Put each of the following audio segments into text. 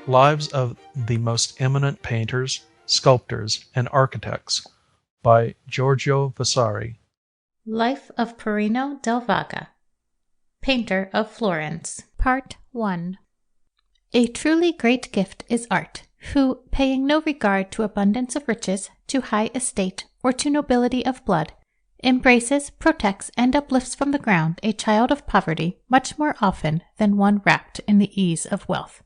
Lives of the Most Eminent Painters, Sculptors, and Architects by Giorgio Vasari. Life of Perino del Vaga, Painter of Florence. Part 1. A truly great gift is art, who, paying no regard to abundance of riches, to high estate, or to nobility of blood, embraces, protects, and uplifts from the ground a child of poverty much more often than one wrapped in the ease of wealth.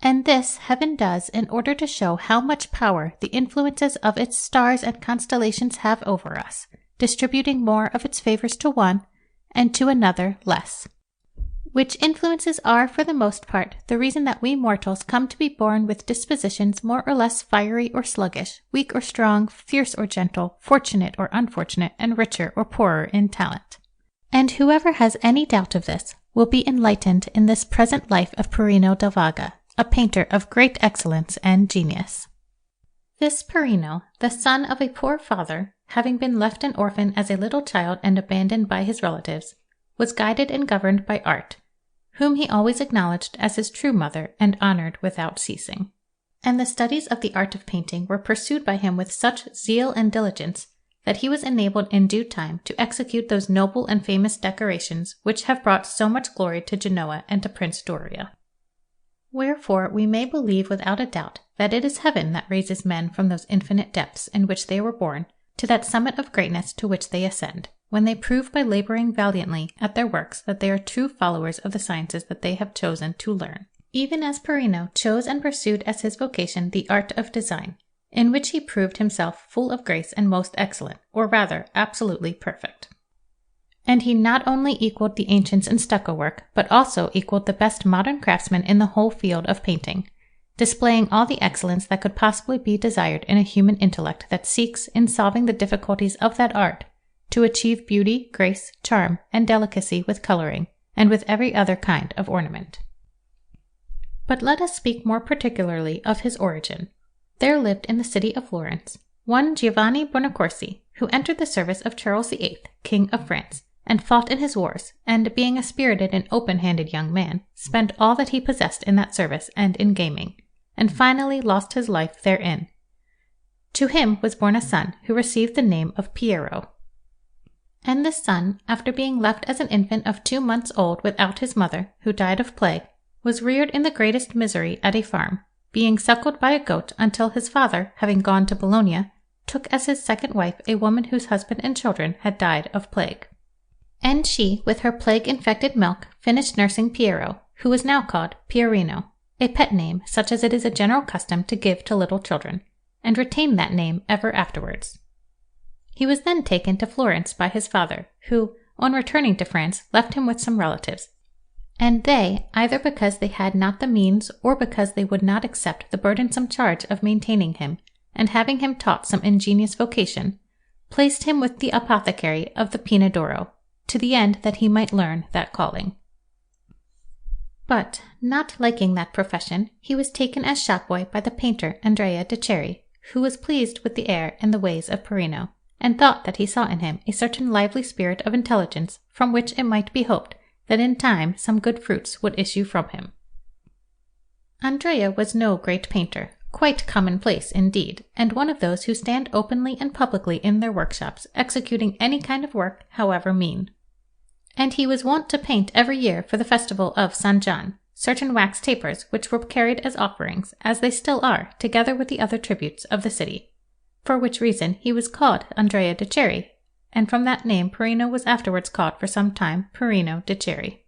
And this heaven does in order to show how much power the influences of its stars and constellations have over us, distributing more of its favors to one, and to another less. Which influences are, for the most part, the reason that we mortals come to be born with dispositions more or less fiery or sluggish, weak or strong, fierce or gentle, fortunate or unfortunate, and richer or poorer in talent. And whoever has any doubt of this will be enlightened in this present life of Perino del Vaga, a painter of great excellence and genius. This Perino, the son of a poor father, having been left an orphan as a little child and abandoned by his relatives, was guided and governed by art, whom he always acknowledged as his true mother and honored without ceasing. And the studies of the art of painting were pursued by him with such zeal and diligence that he was enabled in due time to execute those noble and famous decorations which have brought so much glory to Genoa and to Prince Doria. Wherefore we may believe without a doubt that it is heaven that raises men from those infinite depths in which they were born to that summit of greatness to which they ascend, when they prove by laboring valiantly at their works that they are true followers of the sciences that they have chosen to learn. Even as Perino chose and pursued as his vocation the art of design, in which he proved himself full of grace and most excellent, or rather absolutely perfect. And he not only equaled the ancients in stucco work, but also equaled the best modern craftsmen in the whole field of painting, displaying all the excellence that could possibly be desired in a human intellect that seeks, in solving the difficulties of that art, to achieve beauty, grace, charm, and delicacy with coloring, and with every other kind of ornament. But let us speak more particularly of his origin. There lived in the city of Florence one Giovanni Buonaccorsi, who entered the service of Charles VIII, King of France, and fought in his wars, and being a spirited and open-handed young man, spent all that he possessed in that service and in gaming, and finally lost his life therein. To him was born a son, who received the name of Piero. And this son, after being left as an infant of 2 months old without his mother, who died of plague, was reared in the greatest misery at a farm, being suckled by a goat until his father, having gone to Bologna, took as his second wife a woman whose husband and children had died of plague. And she, with her plague-infected milk, finished nursing Piero, who was now called Pierino, a pet name such as it is a general custom to give to little children, and retained that name ever afterwards. He was then taken to Florence by his father, who, on returning to France, left him with some relatives, and they, either because they had not the means or because they would not accept the burdensome charge of maintaining him, and having him taught some ingenious vocation, placed him with the apothecary of the Pina d'Oro, to the end that he might learn that calling. But, not liking that profession, he was taken as shopboy by the painter Andrea de Ceri, who was pleased with the air and the ways of Perino, and thought that he saw in him a certain lively spirit of intelligence from which it might be hoped that in time some good fruits would issue from him. Andrea was no great painter, quite commonplace indeed, and one of those who stand openly and publicly in their workshops, executing any kind of work, however mean. And he was wont to paint every year for the festival of San John certain wax tapers which were carried as offerings, as they still are, together with the other tributes of the city, for which reason he was called Andrea de Ceri, and from that name Perino was afterwards called for some time Perino de Ceri.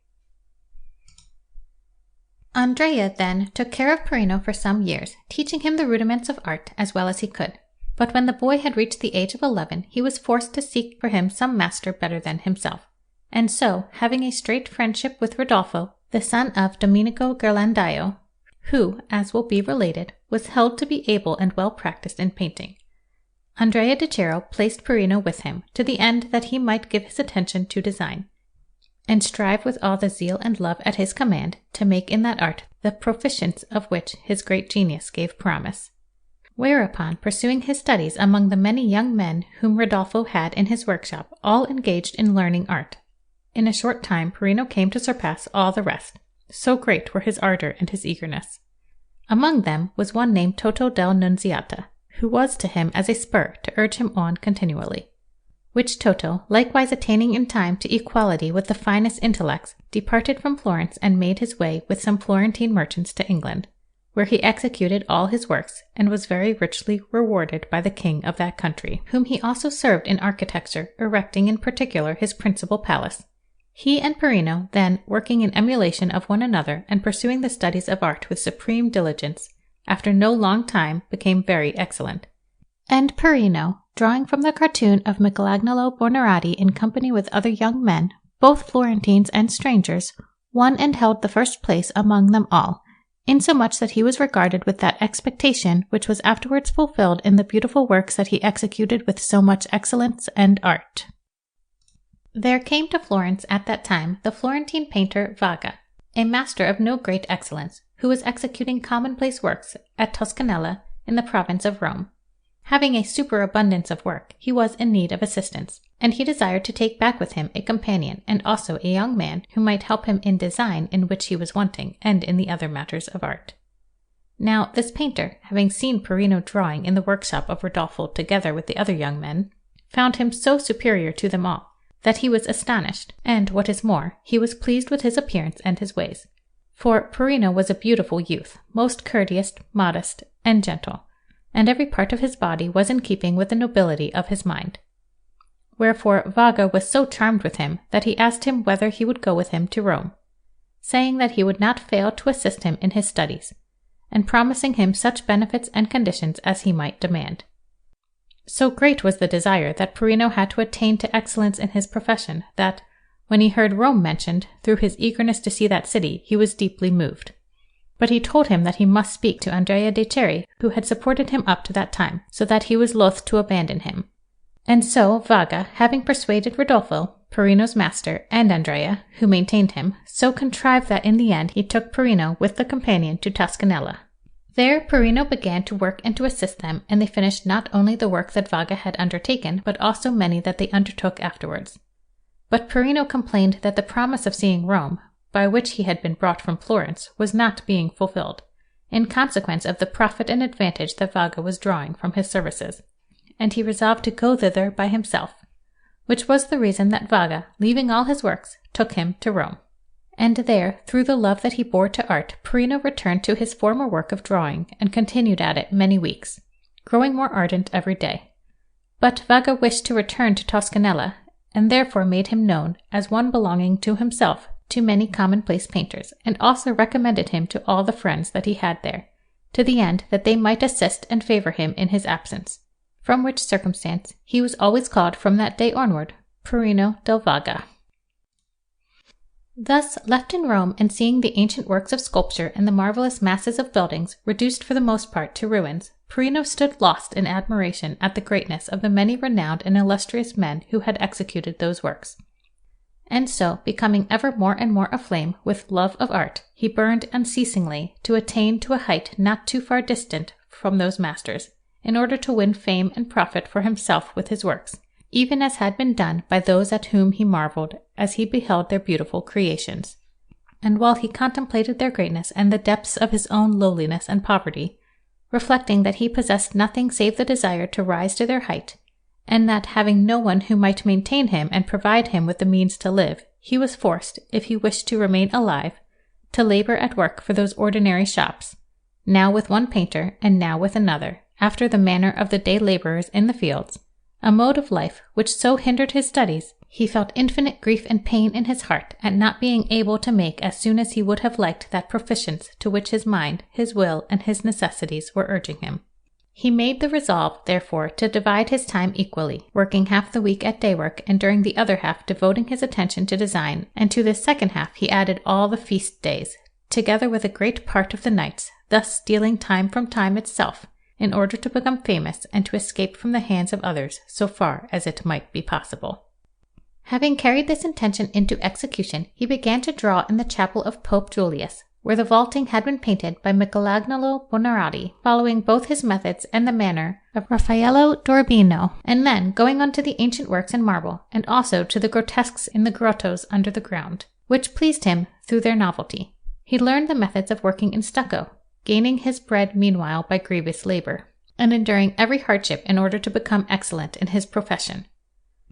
Andrea then took care of Perino for some years, teaching him the rudiments of art as well as he could, but when the boy had reached the age of 11 he was forced to seek for him some master better than himself, and so, having a straight friendship with Ridolfo, the son of Domenico Ghirlandaio, who, as will be related, was held to be able and well practiced in painting, Andrea de Ceri placed Perino with him, to the end that he might give his attention to design, and strive with all the zeal and love at his command to make in that art the proficience of which his great genius gave promise. Whereupon, pursuing his studies among the many young men whom Ridolfo had in his workshop, all engaged in learning art, in a short time Perino came to surpass all the rest, so great were his ardor and his eagerness. Among them was one named Toto del Nunziata, who was to him as a spur to urge him on continually. Which Toto, likewise attaining in time to equality with the finest intellects, departed from Florence and made his way with some Florentine merchants to England, where he executed all his works, and was very richly rewarded by the king of that country, whom he also served in architecture, erecting in particular his principal palace. He and Perino, then, working in emulation of one another and pursuing the studies of art with supreme diligence, after no long time became very excellent. And Perino, drawing from the cartoon of Michelagnolo Buonarroti in company with other young men, both Florentines and strangers, won and held the first place among them all, insomuch that he was regarded with that expectation which was afterwards fulfilled in the beautiful works that he executed with so much excellence and art. There came to Florence at that time the Florentine painter Vaga, a master of no great excellence, who was executing commonplace works at Toscanella in the province of Rome. Having a superabundance of work, he was in need of assistance, and he desired to take back with him a companion and also a young man who might help him in design in which he was wanting and in the other matters of art. Now this painter, having seen Perino drawing in the workshop of Ridolfo together with the other young men, found him so superior to them all that he was astonished, and, what is more, he was pleased with his appearance and his ways. For Perino was a beautiful youth, most courteous, modest, and gentle, and every part of his body was in keeping with the nobility of his mind. Wherefore Vaga was so charmed with him that he asked him whether he would go with him to Rome, saying that he would not fail to assist him in his studies, and promising him such benefits and conditions as he might demand. So great was the desire that Perino had to attain to excellence in his profession that, when he heard Rome mentioned, through his eagerness to see that city, he was deeply moved. But he told him that he must speak to Andrea de Ceri, who had supported him up to that time, so that he was loath to abandon him. And so Vaga, having persuaded Ridolfo, Perino's master, and Andrea, who maintained him, so contrived that in the end he took Perino with the companion to Toscanella. There Perino began to work and to assist them, and they finished not only the work that Vaga had undertaken, but also many that they undertook afterwards. But Perino complained that the promise of seeing Rome, by which he had been brought from Florence, was not being fulfilled, in consequence of the profit and advantage that Vaga was drawing from his services, and he resolved to go thither by himself, which was the reason that Vaga, leaving all his works, took him to Rome. And there, through the love that he bore to art, Perino returned to his former work of drawing, and continued at it many weeks, growing more ardent every day. But Vaga wished to return to Toscanella, and therefore made him known, as one belonging to himself, to many commonplace painters, and also recommended him to all the friends that he had there, to the end that they might assist and favor him in his absence, from which circumstance he was always called from that day onward Perino del Vaga. Thus, left in Rome and seeing the ancient works of sculpture and the marvelous masses of buildings reduced for the most part to ruins, Perino stood lost in admiration at the greatness of the many renowned and illustrious men who had executed those works. And so, becoming ever more and more aflame with love of art, he burned unceasingly to attain to a height not too far distant from those masters, in order to win fame and profit for himself with his works, even as had been done by those at whom he marveled as he beheld their beautiful creations. And while he contemplated their greatness and the depths of his own lowliness and poverty, reflecting that he possessed nothing save the desire to rise to their height, and that having no one who might maintain him and provide him with the means to live, he was forced, if he wished to remain alive, to labor at work for those ordinary shops, now with one painter and now with another, after the manner of the day laborers in the fields, a mode of life which so hindered his studies, he felt infinite grief and pain in his heart at not being able to make as soon as he would have liked that proficience to which his mind, his will, and his necessities were urging him. He made the resolve, therefore, to divide his time equally, working half the week at day work, and during the other half devoting his attention to design, and to this second half he added all the feast days, together with a great part of the nights, thus stealing time from time itself, in order to become famous and to escape from the hands of others so far as it might be possible. Having carried this intention into execution, he began to draw in the chapel of Pope Julius, where the vaulting had been painted by Michelagnolo Buonarroti, following both his methods and the manner of Raphael d'Urbino, and then going on to the ancient works in marble, and also to the grotesques in the grottos under the ground, which pleased him through their novelty. He learned the methods of working in stucco, gaining his bread meanwhile by grievous labor, and enduring every hardship in order to become excellent in his profession.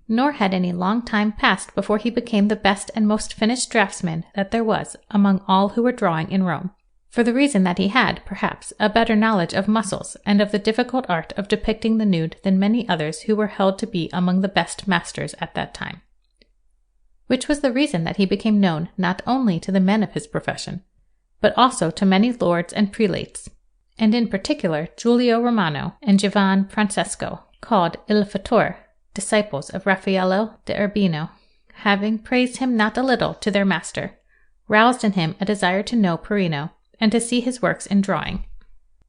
Nor had any long time passed before he became the best and most finished draughtsman that there was among all who were drawing in Rome, for the reason that he had, perhaps, a better knowledge of muscles and of the difficult art of depicting the nude than many others who were held to be among the best masters at that time. Which was the reason that he became known not only to the men of his profession, but also to many lords and prelates, and in particular Giulio Romano and Giovan Francesco, called Il Fattore, disciples of Raffaello de Urbino, having praised him not a little to their master, roused in him a desire to know Perino and to see his works in drawing,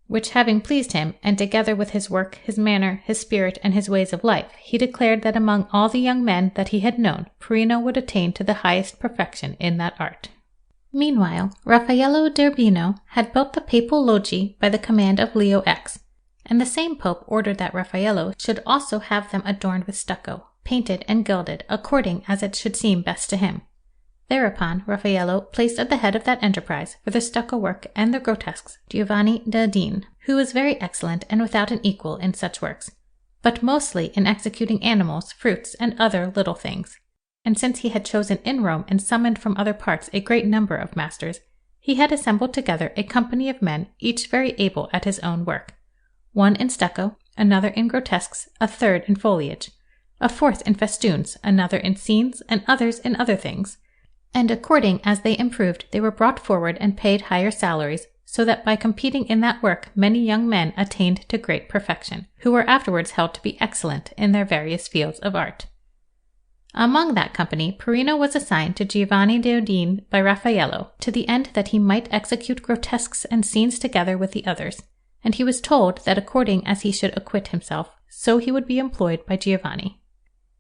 which having pleased him, and together with his work, his manner, his spirit, and his ways of life, he declared that among all the young men that he had known, Perino would attain to the highest perfection in that art. Meanwhile, Raffaello de Urbino had built the papal loggie by the command of Leo X, and the same pope ordered that Raphaello should also have them adorned with stucco, painted and gilded according as it should seem best to him. Thereupon Raphaello placed at the head of that enterprise for the stucco work and the grotesques Giovanni da Udine, who was very excellent and without an equal in such works, but mostly in executing animals, fruits, and other little things. And since he had chosen in Rome and summoned from other parts a great number of masters, he had assembled together a company of men, each very able at his own work. One in stucco, another in grotesques, a third in foliage, a fourth in festoons, another in scenes, and others in other things. And according as they improved, they were brought forward and paid higher salaries, so that by competing in that work many young men attained to great perfection, who were afterwards held to be excellent in their various fields of art. Among that company, Perino was assigned to Giovanni da Udine by Raffaello, to the end that he might execute grotesques and scenes together with the others, and he was told that according as he should acquit himself, so he would be employed by Giovanni.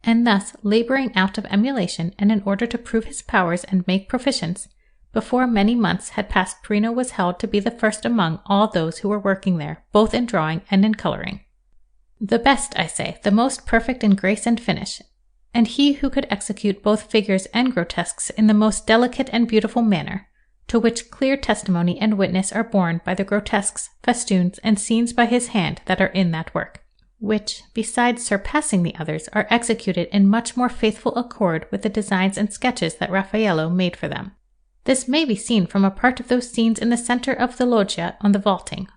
And thus, laboring out of emulation and in order to prove his powers and make proficience, before many months had passed Perino was held to be the first among all those who were working there, both in drawing and in coloring. The best, I say, the most perfect in grace and finish, and he who could execute both figures and grotesques in the most delicate and beautiful manner, to which clear testimony and witness are borne by the grotesques, festoons, and scenes by his hand that are in that work, which, besides surpassing the others, are executed in much more faithful accord with the designs and sketches that Raffaello made for them. This may be seen from a part of those scenes in the center of the loggia on the vaulting,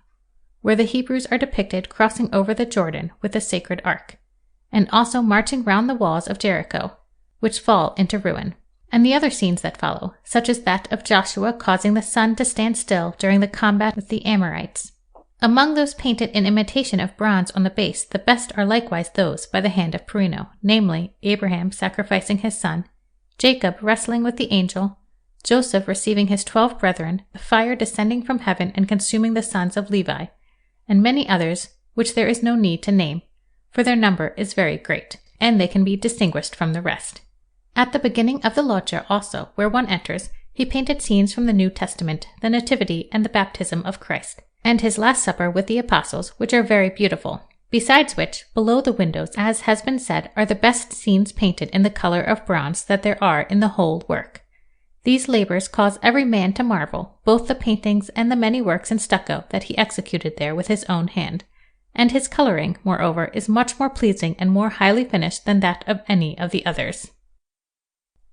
where the Hebrews are depicted crossing over the Jordan with the sacred ark, and also marching round the walls of Jericho, which fall into ruin, and the other scenes that follow, such as that of Joshua causing the sun to stand still during the combat with the Amorites. Among those painted in imitation of bronze on the base, the best are likewise those by the hand of Perino, namely, Abraham sacrificing his son, Jacob wrestling with the angel, Joseph receiving his 12 brethren, the fire descending from heaven and consuming the sons of Levi, and many others, which there is no need to name, for their number is very great, and they can be distinguished from the rest. At the beginning of the loggia also, where one enters, he painted scenes from the New Testament, the Nativity and the baptism of Christ, and his Last Supper with the Apostles, which are very beautiful. Besides which, below the windows, as has been said, are the best scenes painted in the color of bronze that there are in the whole work. These labors cause every man to marvel, both the paintings and the many works in stucco that he executed there with his own hand, and his coloring, moreover, is much more pleasing and more highly finished than that of any of the others.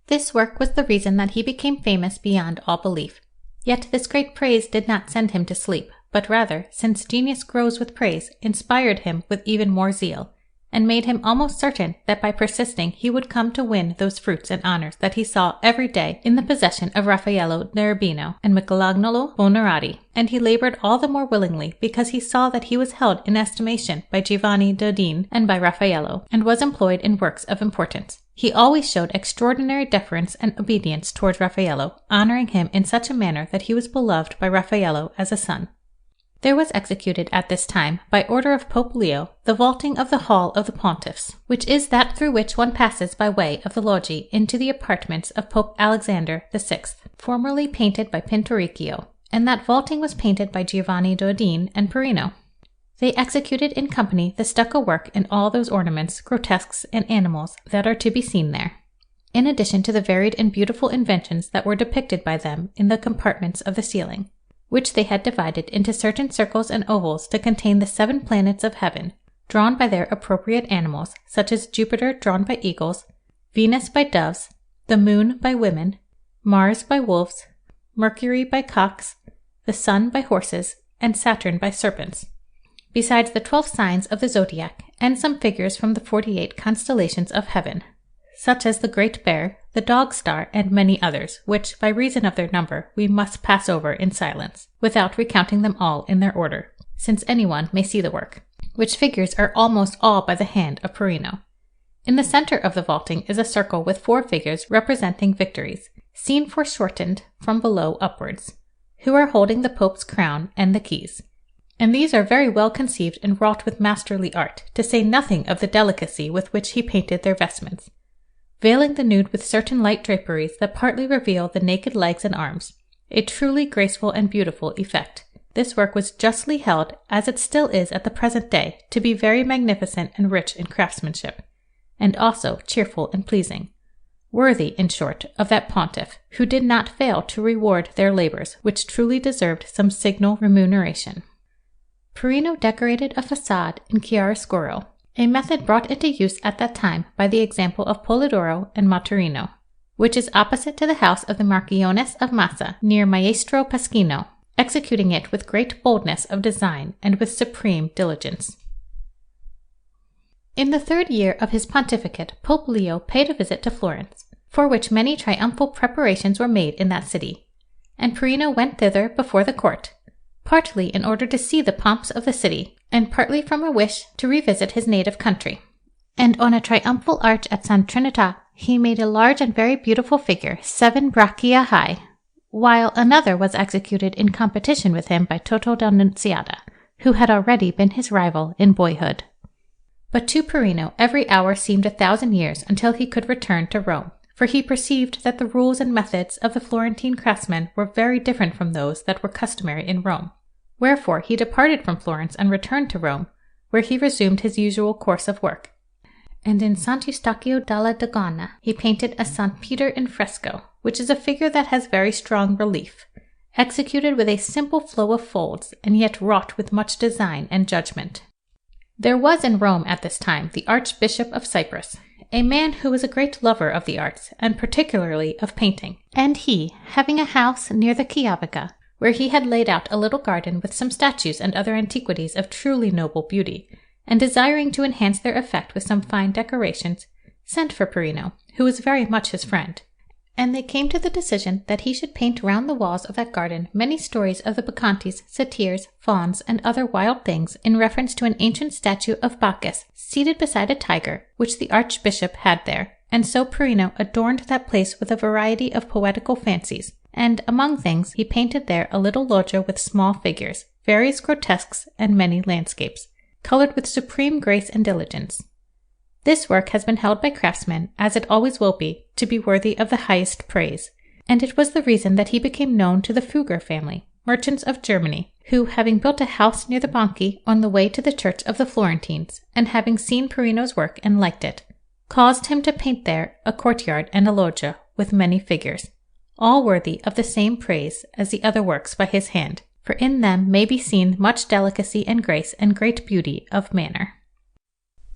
This work was the reason that he became famous beyond all belief. Yet this great praise did not send him to sleep, but rather, since genius grows with praise, inspired him with even more zeal, and made him almost certain that by persisting he would come to win those fruits and honors that he saw every day in the possession of Raffaello da Urbino and Michelagnolo Buonarroti, and he labored all the more willingly because he saw that he was held in estimation by Giovanni da Udine and by Raffaello, and was employed in works of importance. He always showed extraordinary deference and obedience towards Raffaello, honoring him in such a manner that he was beloved by Raffaello as a son. There was executed at this time, by order of Pope Leo, the vaulting of the Hall of the Pontiffs, which is that through which one passes by way of the loggie into the apartments of Pope Alexander VI, formerly painted by Pinturicchio, and that vaulting was painted by Giovanni da Udine and Perino. They executed in company the stucco work and all those ornaments, grotesques, and animals that are to be seen there, in addition to the varied and beautiful inventions that were depicted by them in the compartments of the ceiling, which they had divided into certain circles and ovals to contain the 7 planets of heaven, drawn by their appropriate animals, such as Jupiter drawn by eagles, Venus by doves, the moon by women, Mars by wolves, Mercury by cocks, the sun by horses, and Saturn by serpents, besides the 12 signs of the zodiac and some figures from the 48 constellations of heaven, such as the Great Bear, the Dog Star, and many others, which, by reason of their number, we must pass over in silence, without recounting them all in their order, since anyone may see the work, which figures are almost all by the hand of Perino. In the center of the vaulting is a circle with 4 figures representing victories, seen foreshortened from below upwards, who are holding the Pope's crown and the keys. And these are very well conceived and wrought with masterly art, to say nothing of the delicacy with which he painted their vestments, veiling the nude with certain light draperies that partly reveal the naked legs and arms, a truly graceful and beautiful effect. This work was justly held, as it still is at the present day, to be very magnificent and rich in craftsmanship, and also cheerful and pleasing, worthy, in short, of that pontiff, who did not fail to reward their labors, which truly deserved some signal remuneration. Perino decorated a façade in chiaroscuro, a method brought into use at that time by the example of Polidoro and Maturino, which is opposite to the house of the Marchiones of Massa, near Maestro Pasquino, executing it with great boldness of design and with supreme diligence. In the 3rd year of his pontificate, Pope Leo paid a visit to Florence, for which many triumphal preparations were made in that city, and Perino went thither before the court, partly in order to see the pomps of the city, and partly from a wish to revisit his native country. And on a triumphal arch at San Trinita he made a large and very beautiful figure, 7 braccia high, while another was executed in competition with him by Toto da Nunziata, who had already been his rival in boyhood. But to Perino every hour seemed 1,000 years until he could return to Rome, for he perceived that the rules and methods of the Florentine craftsmen were very different from those that were customary in Rome. Wherefore he departed from Florence and returned to Rome, where he resumed his usual course of work. And in Sant'Eustachio dalla Dogana he painted a St. Peter in fresco, which is a figure that has very strong relief, executed with a simple flow of folds, and yet wrought with much design and judgment. There was in Rome at this time the Archbishop of Cyprus, a man who was a great lover of the arts, and particularly of painting, and he, having a house near the Chiavica, where he had laid out a little garden with some statues and other antiquities of truly noble beauty, and desiring to enhance their effect with some fine decorations, sent for Perino, who was very much his friend, and they came to the decision that he should paint round the walls of that garden many stories of the bacchantes, satyrs, fauns, and other wild things in reference to an ancient statue of Bacchus seated beside a tiger, which the archbishop had there, and so Perino adorned that place with a variety of poetical fancies, and, among things, he painted there a little loggia with small figures, various grotesques, and many landscapes, colored with supreme grace and diligence. This work has been held by craftsmen, as it always will be, to be worthy of the highest praise, and it was the reason that he became known to the Fugger family, merchants of Germany, who, having built a house near the Banchi on the way to the church of the Florentines, and having seen Perino's work and liked it, caused him to paint there a courtyard and a loggia with many figures, all worthy of the same praise as the other works by his hand, for in them may be seen much delicacy and grace and great beauty of manner.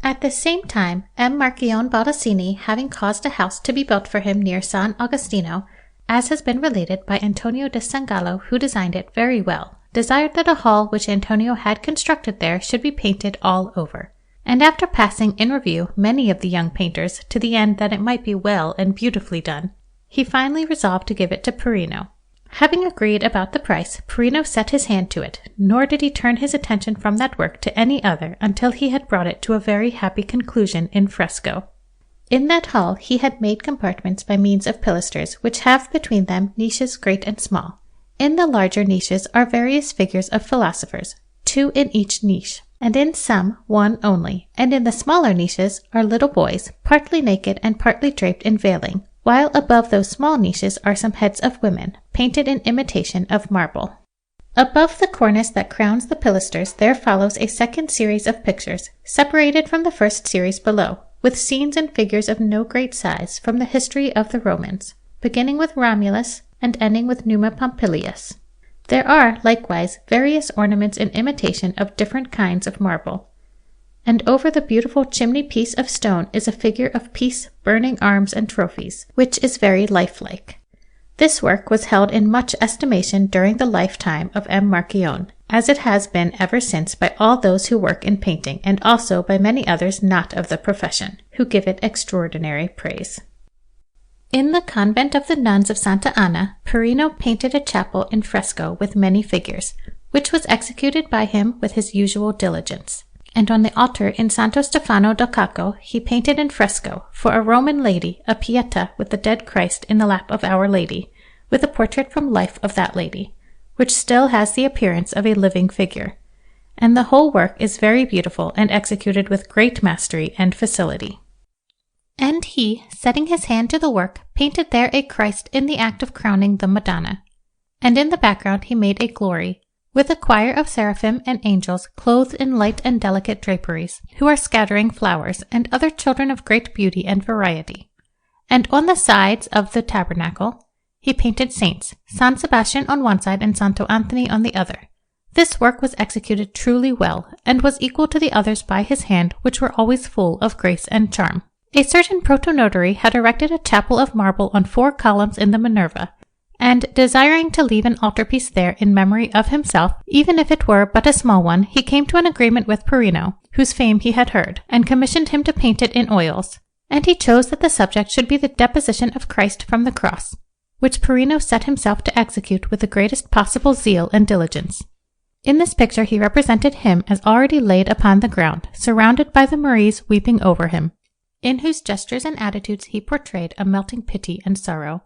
At the same time, M. Marchionne Baldassini, having caused a house to be built for him near San Agostino, as has been related by Antonio da San Gallo, who designed it very well, desired that a hall which Antonio had constructed there should be painted all over. And after passing in review many of the young painters, to the end that it might be well and beautifully done, he finally resolved to give it to Perino. Having agreed about the price, Perino set his hand to it, nor did he turn his attention from that work to any other until he had brought it to a very happy conclusion in fresco. In that hall he had made compartments by means of pilasters, which have between them niches great and small. In the larger niches are various figures of philosophers, 2 in each niche, and in some 1 only, and in the smaller niches are little boys, partly naked and partly draped in veiling, while above those small niches are some heads of women, painted in imitation of marble. Above the cornice that crowns the pilasters there follows a second series of pictures, separated from the first series below, with scenes and figures of no great size from the history of the Romans, beginning with Romulus and ending with Numa Pompilius. There are, likewise, various ornaments in imitation of different kinds of marble. And over the beautiful chimney-piece of stone is a figure of peace, burning arms and trophies, which is very lifelike. This work was held in much estimation during the lifetime of M. Marchionne, as it has been ever since by all those who work in painting, and also by many others not of the profession, who give it extraordinary praise. In the convent of the nuns of Santa Anna, Perino painted a chapel in fresco with many figures, which was executed by him with his usual diligence. And on the altar in Santo Stefano del Cacco he painted in fresco, for a Roman lady, a Pietà with the dead Christ in the lap of Our Lady, with a portrait from life of that lady, which still has the appearance of a living figure. And the whole work is very beautiful and executed with great mastery and facility. And he, setting his hand to the work, painted there a Christ in the act of crowning the Madonna. And in the background he made a Glory, with a choir of seraphim and angels clothed in light and delicate draperies, who are scattering flowers, and other children of great beauty and variety. And on the sides of the tabernacle he painted saints, San Sebastian on one side and Santo Anthony on the other. This work was executed truly well, and was equal to the others by his hand, which were always full of grace and charm. A certain protonotary had erected a chapel of marble on 4 columns in the Minerva, and desiring to leave an altarpiece there in memory of himself, even if it were but a small one, he came to an agreement with Perino, whose fame he had heard, and commissioned him to paint it in oils. And he chose that the subject should be the deposition of Christ from the cross, which Perino set himself to execute with the greatest possible zeal and diligence. In this picture he represented him as already laid upon the ground, surrounded by the Maries weeping over him, in whose gestures and attitudes he portrayed a melting pity and sorrow.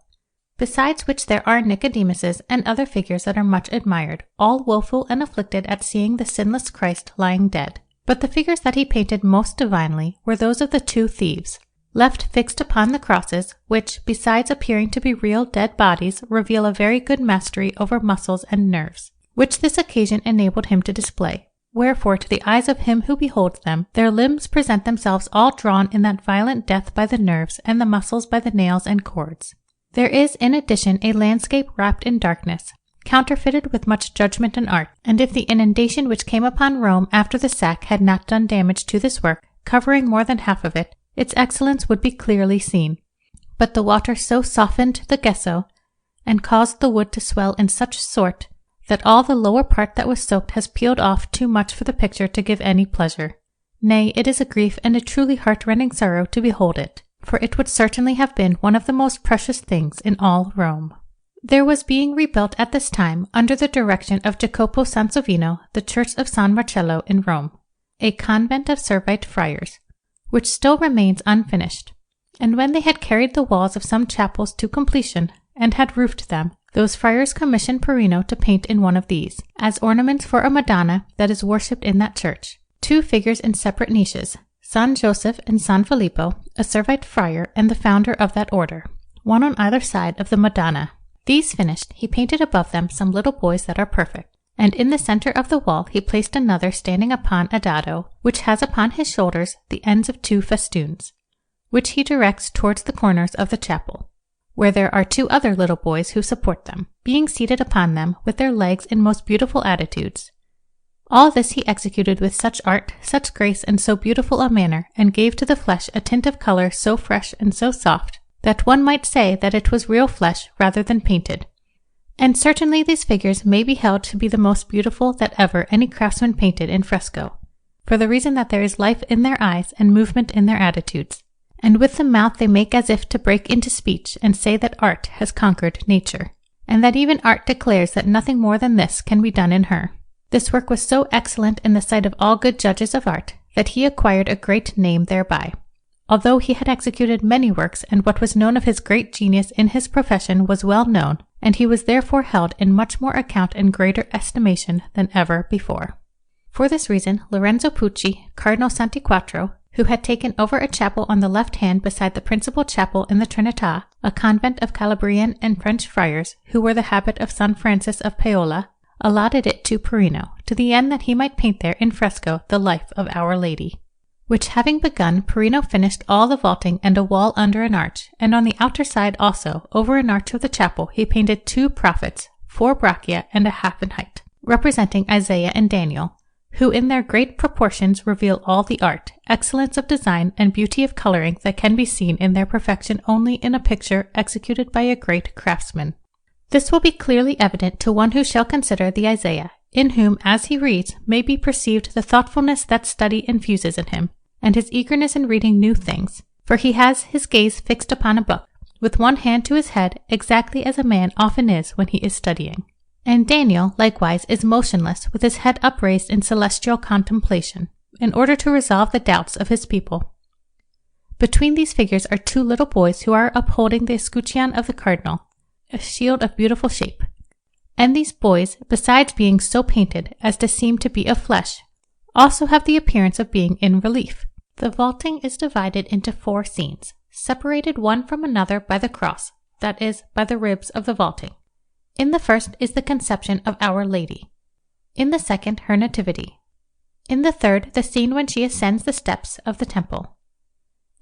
Besides which there are Nicodemuses and other figures that are much admired, all woeful and afflicted at seeing the sinless Christ lying dead. But the figures that he painted most divinely were those of the 2 thieves, left fixed upon the crosses, which, besides appearing to be real dead bodies, reveal a very good mastery over muscles and nerves, which this occasion enabled him to display. Wherefore, to the eyes of him who beholds them, their limbs present themselves all drawn in that violent death by the nerves, and the muscles by the nails and cords. There is in addition a landscape wrapped in darkness, counterfeited with much judgment and art, and if the inundation which came upon Rome after the sack had not done damage to this work, covering more than half of it, its excellence would be clearly seen. But the water so softened the gesso, and caused the wood to swell in such sort, that all the lower part that was soaked has peeled off too much for the picture to give any pleasure. Nay, it is a grief and a truly heart-rending sorrow to behold it, for it would certainly have been one of the most precious things in all Rome. There was being rebuilt at this time, under the direction of Jacopo Sansovino, the church of San Marcello in Rome, a convent of Servite friars, which still remains unfinished. And when they had carried the walls of some chapels to completion, and had roofed them, those friars commissioned Perino to paint in one of these, as ornaments for a Madonna that is worshipped in that church, 2 figures in separate niches, San Joseph and San Filippo, a Servite friar and the founder of that order, one on either side of the Madonna. These finished, he painted above them some little boys that are perfect, and in the center of the wall he placed another standing upon a dado, which has upon his shoulders the ends of 2 festoons, which he directs towards the corners of the chapel, where there are 2 other little boys who support them, being seated upon them with their legs in most beautiful attitudes. All this he executed with such art, such grace, and so beautiful a manner, and gave to the flesh a tint of color so fresh and so soft, that one might say that it was real flesh rather than painted. And certainly these figures may be held to be the most beautiful that ever any craftsman painted in fresco, for the reason that there is life in their eyes and movement in their attitudes, and with the mouth they make as if to break into speech and say that art has conquered nature, and that even art declares that nothing more than this can be done in her. This work was so excellent in the sight of all good judges of art that he acquired a great name thereby, although he had executed many works, and what was known of his great genius in his profession was well known, and he was therefore held in much more account and greater estimation than ever before. For this reason, Lorenzo Pucci, Cardinal Santiquattro, who had taken over a chapel on the left hand beside the principal chapel in the Trinità, a convent of Calabrian and French friars, who were the habit of San Francis of Paola, allotted it to Perino, to the end that he might paint there in fresco the life of Our Lady. Which having begun, Perino finished all the vaulting and a wall under an arch, and on the outer side also, over an arch of the chapel, he painted 2 prophets, 4 brachia and a half in height, representing Isaiah and Daniel, who in their great proportions reveal all the art, excellence of design, and beauty of coloring that can be seen in their perfection only in a picture executed by a great craftsman. This will be clearly evident to one who shall consider the Isaiah, in whom, as he reads, may be perceived the thoughtfulness that study infuses in him, and his eagerness in reading new things, for he has his gaze fixed upon a book, with one hand to his head, exactly as a man often is when he is studying. And Daniel, likewise, is motionless, with his head upraised in celestial contemplation, in order to resolve the doubts of his people. Between these figures are 2 little boys who are upholding the escutcheon of the cardinal, a shield of beautiful shape. And these boys, besides being so painted as to seem to be of flesh, also have the appearance of being in relief. The vaulting is divided into 4 scenes, separated one from another by the cross, that is, by the ribs of the vaulting. In the first is the conception of Our Lady. In the second, her nativity. In the third, the scene when she ascends the steps of the temple.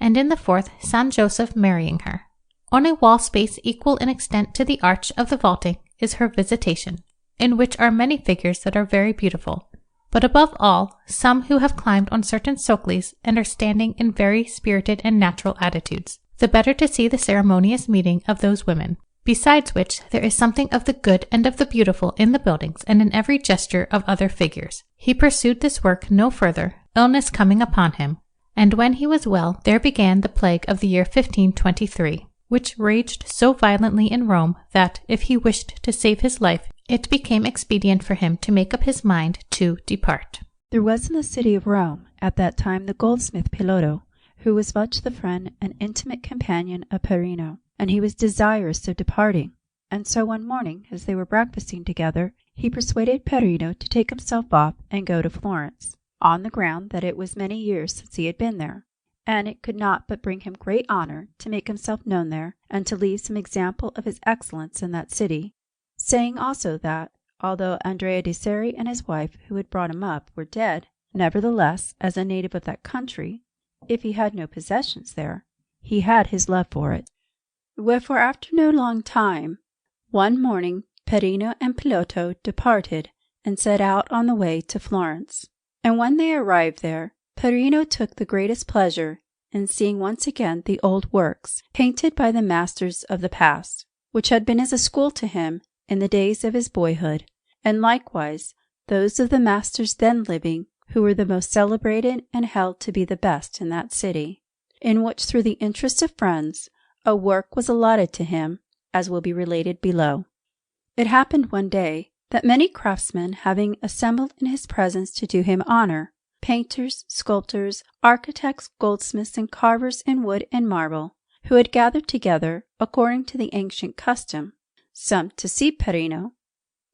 And in the fourth, San Joseph marrying her. On a wall space equal in extent to the arch of the vaulting is her Visitation, in which are many figures that are very beautiful, but above all, some who have climbed on certain socles and are standing in very spirited and natural attitudes, the better to see the ceremonious meeting of those women. Besides which, there is something of the good and of the beautiful in the buildings and in every gesture of other figures. He pursued this work no further, illness coming upon him, and when he was well, there began the plague of the year 1523, which raged so violently in Rome that, if he wished to save his life, it became expedient for him to make up his mind to depart. There was in the city of Rome at that time the goldsmith Piloto, who was much the friend and intimate companion of Perino, and he was desirous of departing. And so one morning, as they were breakfasting together, he persuaded Perino to take himself off and go to Florence, on the ground that it was many years since he had been there, and it could not but bring him great honor to make himself known there, and to leave some example of his excellence in that city, saying also that, although Andrea de Ceri and his wife, who had brought him up, were dead, nevertheless, as a native of that country, if he had no possessions there, he had his love for it. Wherefore, after no long time, one morning Perino and Piloto departed and set out on the way to Florence. And when they arrived there, Perino took the greatest pleasure in seeing once again the old works painted by the masters of the past, which had been as a school to him in the days of his boyhood, and likewise those of the masters then living, who were the most celebrated and held to be the best in that city, in which, through the interest of friends, a work was allotted to him, as will be related below. It happened one day that many craftsmen having assembled in his presence to do him honor, painters, sculptors, architects, goldsmiths, and carvers in wood and marble, who had gathered together according to the ancient custom, some to see Perino,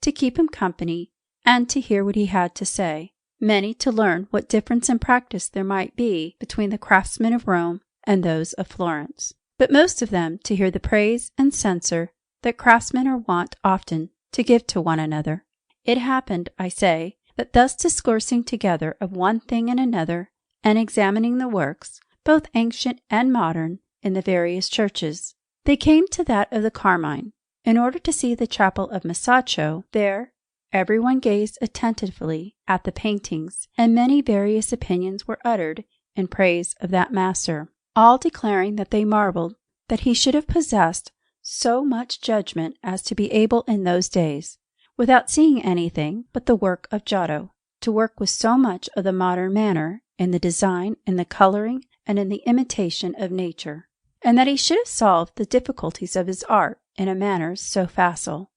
to keep him company, and to hear what he had to say, many to learn what difference in practice there might be between the craftsmen of Rome and those of Florence, but most of them to hear the praise and censure that craftsmen are wont often to give to one another. It happened, I say, that thus discoursing together of one thing and another, and examining the works, both ancient and modern, in the various churches, they came to that of the Carmine, in order to see the chapel of Masaccio. There everyone gazed attentively at the paintings, and many various opinions were uttered in praise of that master, all declaring that they marveled that he should have possessed so much judgment as to be able in those days, without seeing anything but the work of Giotto, to work with so much of the modern manner in the design, in the coloring, and in the imitation of nature, and that he should have solved the difficulties of his art in a manner so facile.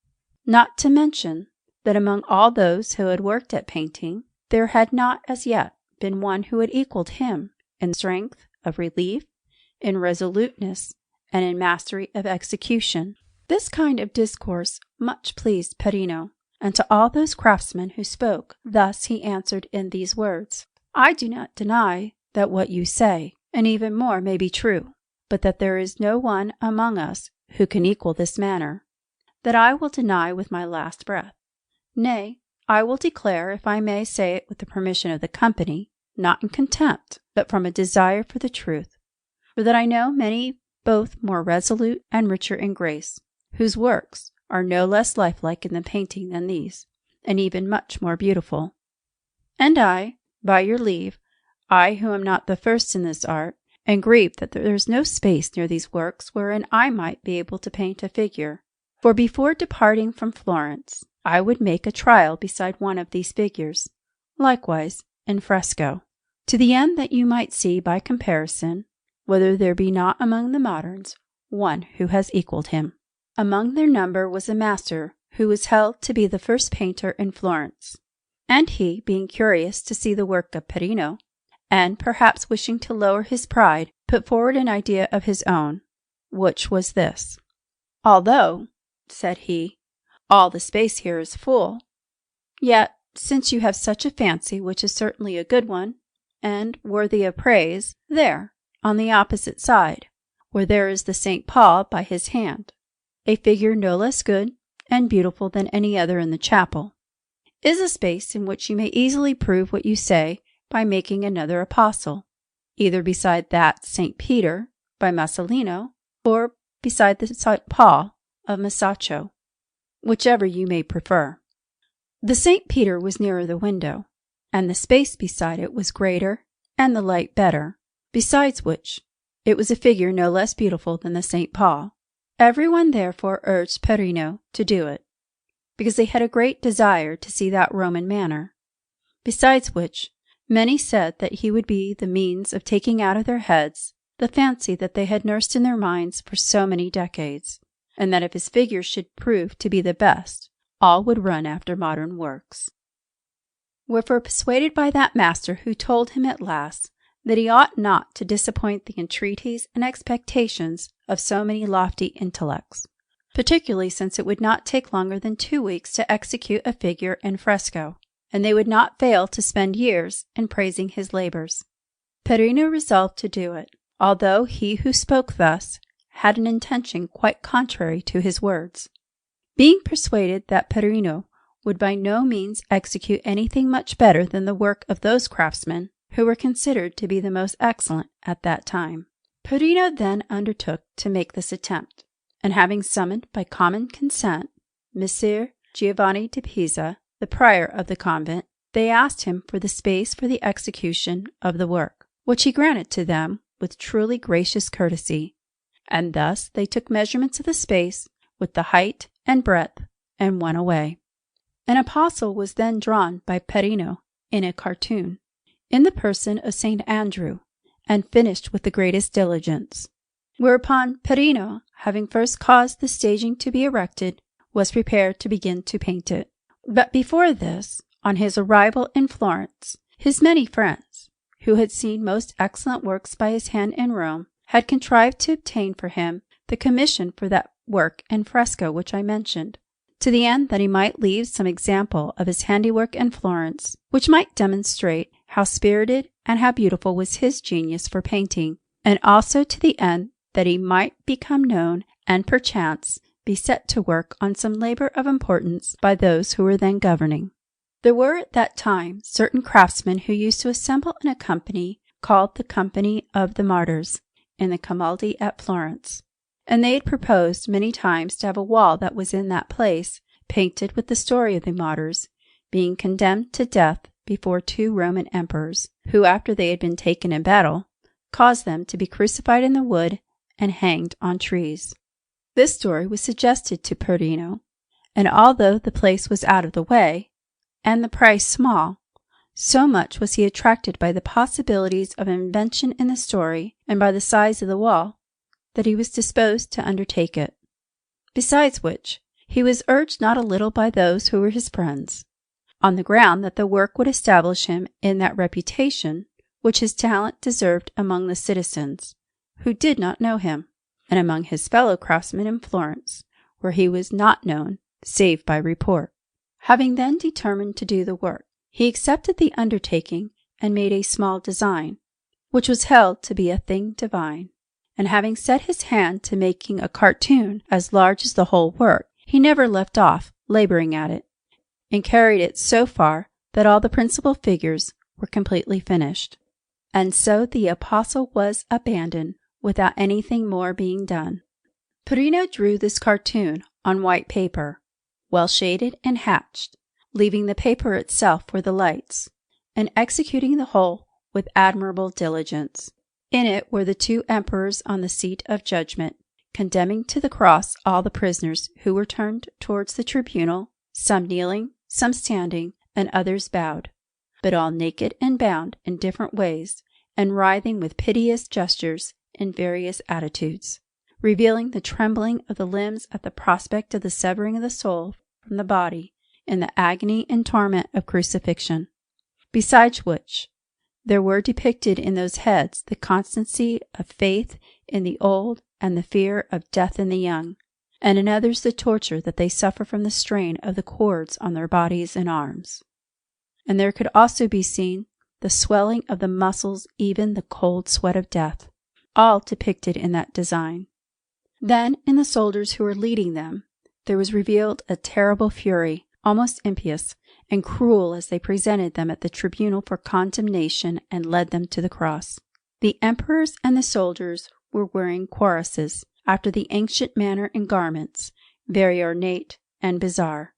Not to mention that among all those who had worked at painting, there had not as yet been one who had equaled him in strength of relief, in resoluteness, and in mastery of execution. This kind of discourse much pleased Perino, and to all those craftsmen who spoke, thus he answered in these words: I do not deny that what you say, and even more, may be true, but that there is no one among us who can equal this manner. That I will deny with my last breath. Nay, I will declare, if I may say it with the permission of the company, not in contempt, but from a desire for the truth, for that I know many both more resolute and richer in grace, whose works, are no less lifelike in the painting than these, and even much more beautiful. And I, by your leave, I who am not the first in this art, am grieved that there is no space near these works wherein I might be able to paint a figure. For before departing from Florence, I would make a trial beside one of these figures, likewise in fresco, to the end that you might see by comparison whether there be not among the moderns one who has equalled him. Among their number was a master who was held to be the first painter in Florence, and he, being curious to see the work of Perino, and perhaps wishing to lower his pride, put forward an idea of his own, which was this: "Although," said he, "all the space here is full, yet, since you have such a fancy, which is certainly a good one, and worthy of praise, there, on the opposite side, where there is the St. Paul by his hand, a figure no less good and beautiful than any other in the chapel, is a space in which you may easily prove what you say by making another apostle, either beside that St. Peter by Masolino, or beside the St. Paul of Masaccio, whichever you may prefer." The St. Peter was nearer the window, and the space beside it was greater and the light better, besides which it was a figure no less beautiful than the St. Paul. Everyone therefore urged Perino to do it, because they had a great desire to see that Roman manner, besides which many said that he would be the means of taking out of their heads the fancy that they had nursed in their minds for so many decades, and that if his figure should prove to be the best, all would run after modern works. Wherefore, persuaded by that master who told him at last that he ought not to disappoint the entreaties and expectations of so many lofty intellects, particularly since it would not take longer than 2 weeks to execute a figure in fresco, and they would not fail to spend years in praising his labors, Perino resolved to do it, although he who spoke thus had an intention quite contrary to his words. Being persuaded that Perino would by no means execute anything much better than the work of those craftsmen who were considered to be the most excellent at that time, Perino then undertook to make this attempt, and having summoned by common consent Messer Giovanni de Pisa, the prior of the convent, they asked him for the space for the execution of the work, which he granted to them with truly gracious courtesy, and thus they took measurements of the space with the height and breadth, and went away. An apostle was then drawn by Perino in a cartoon, in the person of St. Andrew, and finished with the greatest diligence. Whereupon Perino, having first caused the staging to be erected, was prepared to begin to paint it. But before this, on his arrival in Florence, his many friends, who had seen most excellent works by his hand in Rome, had contrived to obtain for him the commission for that work in fresco which I mentioned, to the end that he might leave some example of his handiwork in Florence, which might demonstrate how spirited and how beautiful was his genius for painting, and also to the end that he might become known and perchance be set to work on some labor of importance by those who were then governing. There were at that time certain craftsmen who used to assemble in a company called the Company of the Martyrs in the Camaldi at Florence, and they had proposed many times to have a wall that was in that place painted with the story of the martyrs being condemned to death before 2 Roman emperors, who, after they had been taken in battle, caused them to be crucified in the wood and hanged on trees. This story was suggested to Perino, and although the place was out of the way, and the price small, so much was he attracted by the possibilities of invention in the story and by the size of the wall, that he was disposed to undertake it. Besides which, he was urged not a little by those who were his friends, on the ground that the work would establish him in that reputation which his talent deserved among the citizens, who did not know him, and among his fellow craftsmen in Florence, where he was not known save by report. Having then determined to do the work, he accepted the undertaking and made a small design, which was held to be a thing divine. And having set his hand to making a cartoon as large as the whole work, he never left off laboring at it, and carried it so far that all the principal figures were completely finished. And so the apostle was abandoned, without anything more being done. Perino drew this cartoon on white paper, well shaded and hatched, leaving the paper itself for the lights, and executing the whole with admirable diligence. In it were the two emperors on the seat of judgment, condemning to the cross all the prisoners who were turned towards the tribunal, some kneeling, some standing, and others bowed, but all naked and bound in different ways, and writhing with piteous gestures in various attitudes, revealing the trembling of the limbs at the prospect of the severing of the soul from the body in the agony and torment of crucifixion. Besides which, there were depicted in those heads the constancy of faith in the old and the fear of death in the young, and in others the torture that they suffer from the strain of the cords on their bodies and arms. And there could also be seen the swelling of the muscles, even the cold sweat of death, all depicted in that design. Then in the soldiers who were leading them, there was revealed a terrible fury, almost impious and cruel, as they presented them at the tribunal for condemnation and led them to the cross. The emperors and the soldiers were wearing cuirasses, after the ancient manner, in garments, very ornate and bizarre,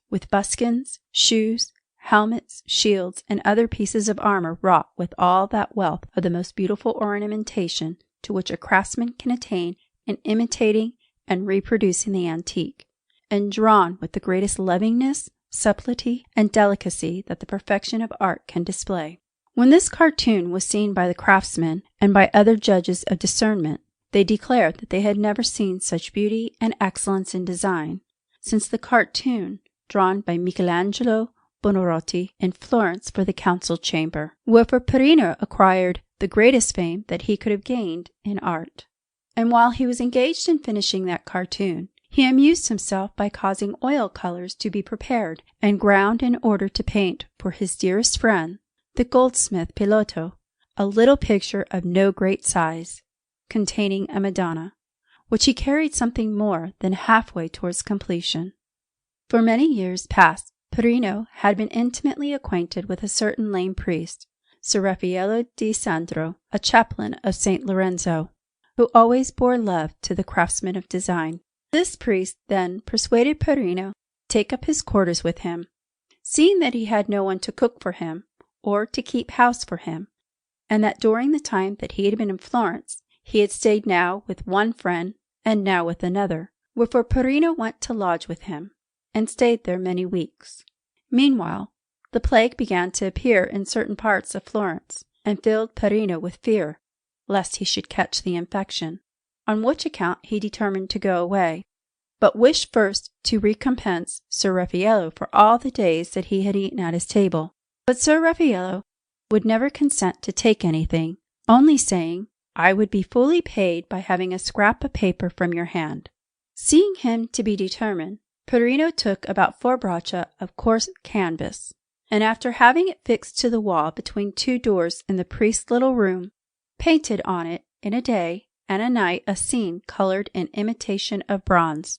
with buskins, shoes, helmets, shields, and other pieces of armor wrought with all that wealth of the most beautiful ornamentation to which a craftsman can attain in imitating and reproducing the antique, and drawn with the greatest lovingness, subtlety, and delicacy that the perfection of art can display. When this cartoon was seen by the craftsmen and by other judges of discernment, they declared that they had never seen such beauty and excellence in design since the cartoon drawn by Michelangelo Buonarroti in Florence for the council chamber, wherefore Perino acquired the greatest fame that he could have gained in art. And while he was engaged in finishing that cartoon, he amused himself by causing oil colors to be prepared and ground in order to paint for his dearest friend, the goldsmith Piloto, a little picture of no great size, containing a Madonna, which he carried something more than halfway towards completion. For many years past, Perino had been intimately acquainted with a certain lame priest, Ser Raffaello di Sandro, a chaplain of St. Lorenzo, who always bore love to the craftsmen of design. This priest then persuaded Perino to take up his quarters with him, seeing that he had no one to cook for him or to keep house for him, and that during the time that he had been in Florence, he had stayed now with one friend and now with another, wherefore Perino went to lodge with him, and stayed there many weeks. Meanwhile, the plague began to appear in certain parts of Florence, and filled Perino with fear, lest he should catch the infection, on which account he determined to go away, but wished first to recompense Ser Raffaello for all the days that he had eaten at his table. But Ser Raffaello would never consent to take anything, only saying, "I would be fully paid by having a scrap of paper from your hand." Seeing him to be determined, Perino took about 4 braccia of coarse canvas, and after having it fixed to the wall between 2 doors in the priest's little room, painted on it in a day and a night a scene colored in imitation of bronze.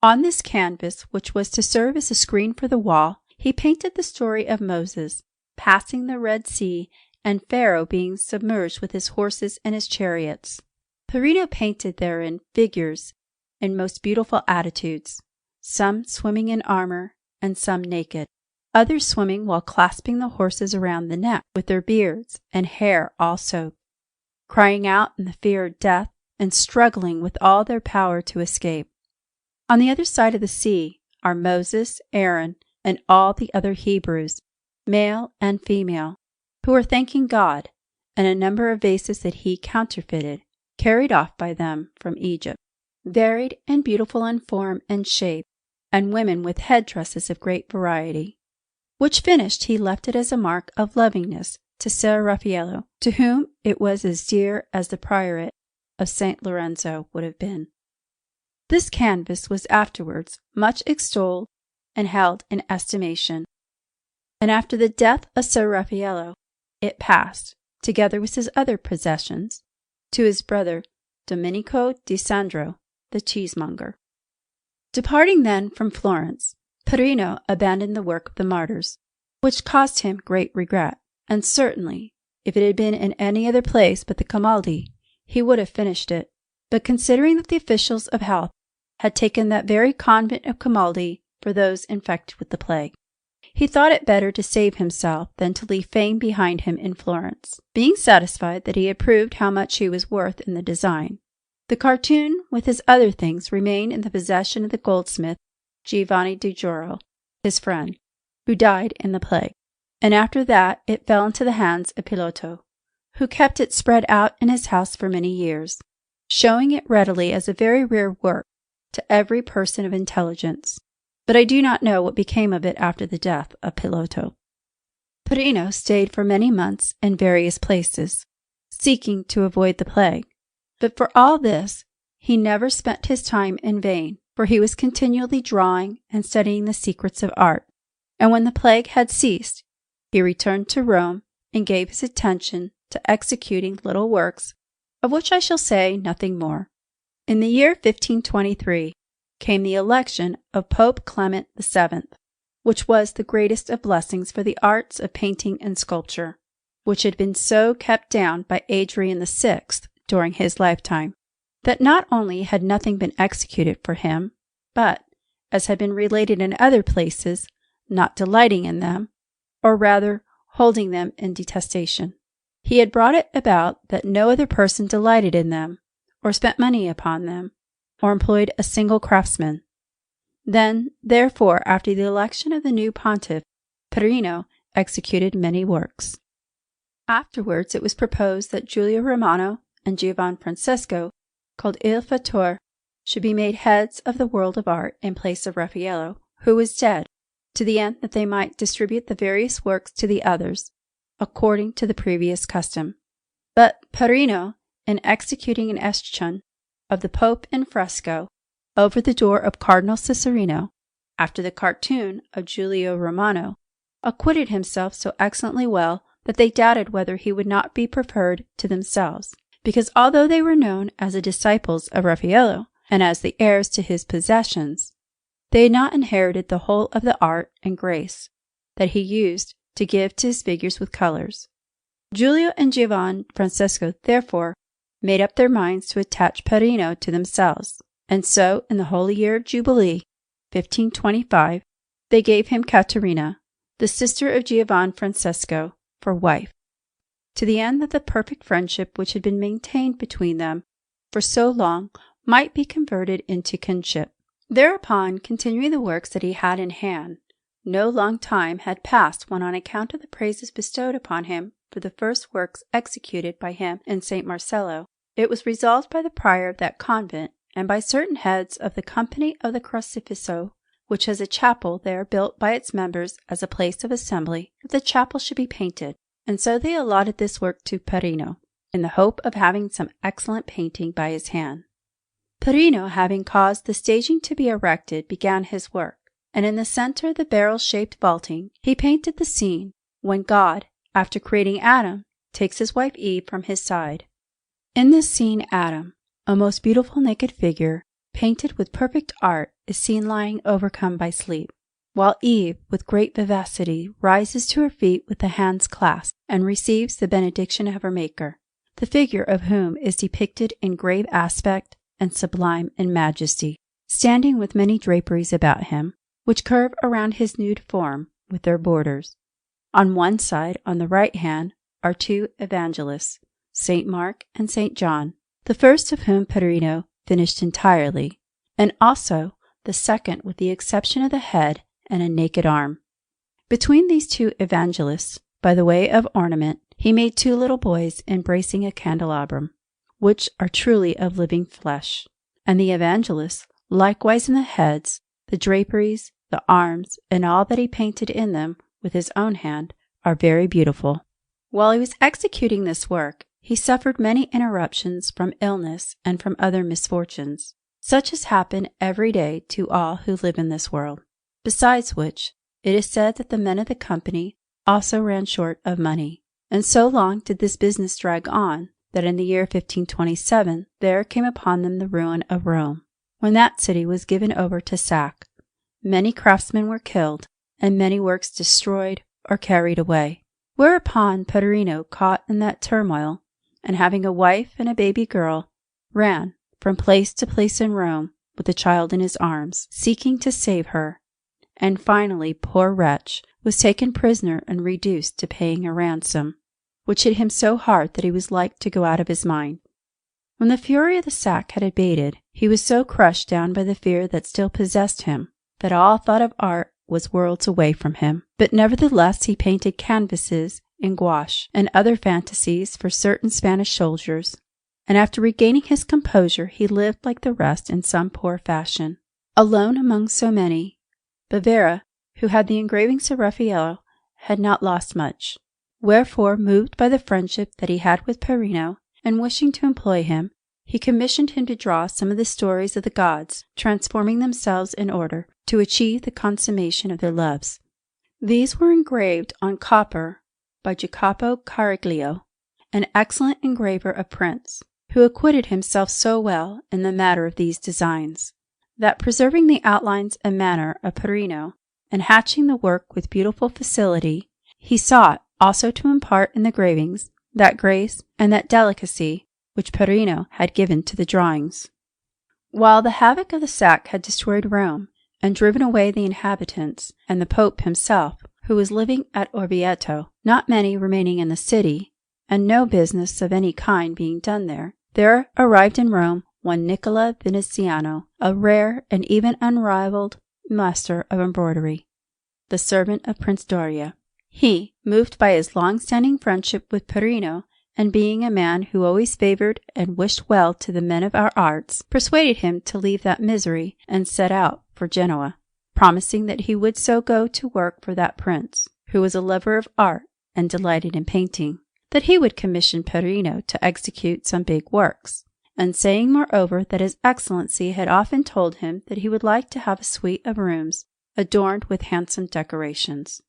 On this canvas, which was to serve as a screen for the wall, he painted the story of Moses passing the Red Sea and Pharaoh being submerged with his horses and his chariots. Perino painted therein figures in most beautiful attitudes, some swimming in armor and some naked, others swimming while clasping the horses around the neck with their beards and hair all soaked, crying out in the fear of death and struggling with all their power to escape. On the other side of the sea are Moses, Aaron, and all the other Hebrews, male and female, who are thanking God, and a number of vases that he counterfeited, carried off by them from Egypt, varied and beautiful in form and shape, and women with headdresses of great variety, which finished he left it as a mark of lovingness to Ser Raffaello, to whom it was as dear as the priorate of St. Lorenzo would have been. This canvas was afterwards much extolled and held in estimation, and after the death of Ser Raffaello, it passed, together with his other possessions, to his brother Domenico di Sandro, the cheesemonger. Departing then from Florence, Perino abandoned the work of the martyrs, which caused him great regret, and certainly, if it had been in any other place but the Camaldi, he would have finished it. But considering that the officials of health had taken that very convent of Camaldi for those infected with the plague. He thought it better to save himself than to leave fame behind him in Florence, being satisfied that he had proved how much he was worth in the design. The cartoon, with his other things, remained in the possession of the goldsmith Giovanni da Udine, his friend, who died in the plague, and after that it fell into the hands of Pilotto, who kept it spread out in his house for many years, showing it readily as a very rare work to every person of intelligence. But I do not know what became of it after the death of Pilotto. Perino stayed for many months in various places, seeking to avoid the plague. But for all this, he never spent his time in vain, for he was continually drawing and studying the secrets of art. And when the plague had ceased, he returned to Rome and gave his attention to executing little works, of which I shall say nothing more. In the year 1523 came the election of Pope Clement VII, which was the greatest of blessings for the arts of painting and sculpture, which had been so kept down by Adrian VI during his lifetime, that not only had nothing been executed for him, but, as had been related in other places, not delighting in them, or rather holding them in detestation. He had brought it about that no other person delighted in them, or spent money upon them, or employed a single craftsman. Then, therefore, after the election of the new pontiff, Perino executed many works. Afterwards it was proposed that Giulio Romano and Giovan Francesco, called Il Fattore, should be made heads of the world of art in place of Raphael, who was dead, to the end that they might distribute the various works to the others, according to the previous custom. But Perino, in executing an escutcheon of the Pope in fresco over the door of Cardinal Cicerino, after the cartoon of Giulio Romano, acquitted himself so excellently well that they doubted whether he would not be preferred to themselves, because although they were known as the disciples of Raphael and as the heirs to his possessions, they had not inherited the whole of the art and grace that he used to give to his figures with colors. Giulio and Giovan Francesco, therefore, made up their minds to attach Perino to themselves, and so, in the holy year of Jubilee, 1525, they gave him Caterina, the sister of Giovan Francesco, for wife, to the end that the perfect friendship which had been maintained between them for so long might be converted into kinship. Thereupon, continuing the works that he had in hand, no long time had passed when, on account of the praises bestowed upon him for the first works executed by him in St. Marcello, it was resolved by the prior of that convent and by certain heads of the Company of the Crocifisso, which has a chapel there built by its members as a place of assembly, that the chapel should be painted, and so they allotted this work to Perino, in the hope of having some excellent painting by his hand. Perino, having caused the staging to be erected, began his work, and in the center of the barrel-shaped vaulting he painted the scene when God, after creating Adam, takes his wife Eve from his side. In this scene Adam, a most beautiful naked figure, painted with perfect art, is seen lying overcome by sleep, while Eve, with great vivacity, rises to her feet with the hands clasped, and receives the benediction of her Maker, the figure of whom is depicted in grave aspect and sublime in majesty, standing with many draperies about him, which curve around his nude form with their borders. On one side, on the right hand, are two evangelists, St. Mark and St. John, the first of whom Perino finished entirely, and also the second with the exception of the head and a naked arm. Between these two evangelists, by the way of ornament, he made two little boys embracing a candelabrum, which are truly of living flesh, and the evangelists, likewise in the heads, the draperies, the arms, and all that he painted in them with his own hand, are very beautiful. While he was executing this work, he suffered many interruptions from illness and from other misfortunes, such as happen every day to all who live in this world. Besides which, it is said that the men of the company also ran short of money, and so long did this business drag on that in the year 1527 there came upon them the ruin of Rome, when that city was given over to sack. Many craftsmen were killed, and many works destroyed or carried away. Whereupon Perino, caught in that turmoil, and having a wife and a baby girl, ran from place to place in Rome with the child in his arms, seeking to save her, and finally, poor wretch, was taken prisoner and reduced to paying a ransom, which hit him so hard that he was like to go out of his mind. When the fury of the sack had abated, he was so crushed down by the fear that still possessed him that all thought of art was worlds away from him. But nevertheless he painted canvases in gouache and other fantasies for certain Spanish soldiers, and after regaining his composure he lived like the rest in some poor fashion. Alone among so many, Bavera, who had the engravings of Raphael, had not lost much. Wherefore, moved by the friendship that he had with Perino, and wishing to employ him, he commissioned him to draw some of the stories of the gods, transforming themselves in order to achieve the consummation of their loves. These were engraved on copper by Jacopo Caraglio, an excellent engraver of prints, who acquitted himself so well in the matter of these designs, that preserving the outlines and manner of Perino, and hatching the work with beautiful facility, he sought also to impart in the gravings that grace and that delicacy which Perino had given to the drawings. While the havoc of the sack had destroyed Rome and driven away the inhabitants and the Pope himself, who was living at Orvieto, not many remaining in the city, and no business of any kind being done there arrived in Rome one Nicola Veneziano, a rare and even unrivalled master of embroidery, the servant of Prince Doria. He, moved by his long-standing friendship with Perino, and being a man who always favored and wished well to the men of our arts, persuaded him to leave that misery and set out for Genoa, promising that he would so go to work for that prince, who was a lover of art and delighted in painting, that he would commission Perino to execute some big works, and saying moreover that His Excellency had often told him that he would like to have a suite of rooms adorned with handsome decorations.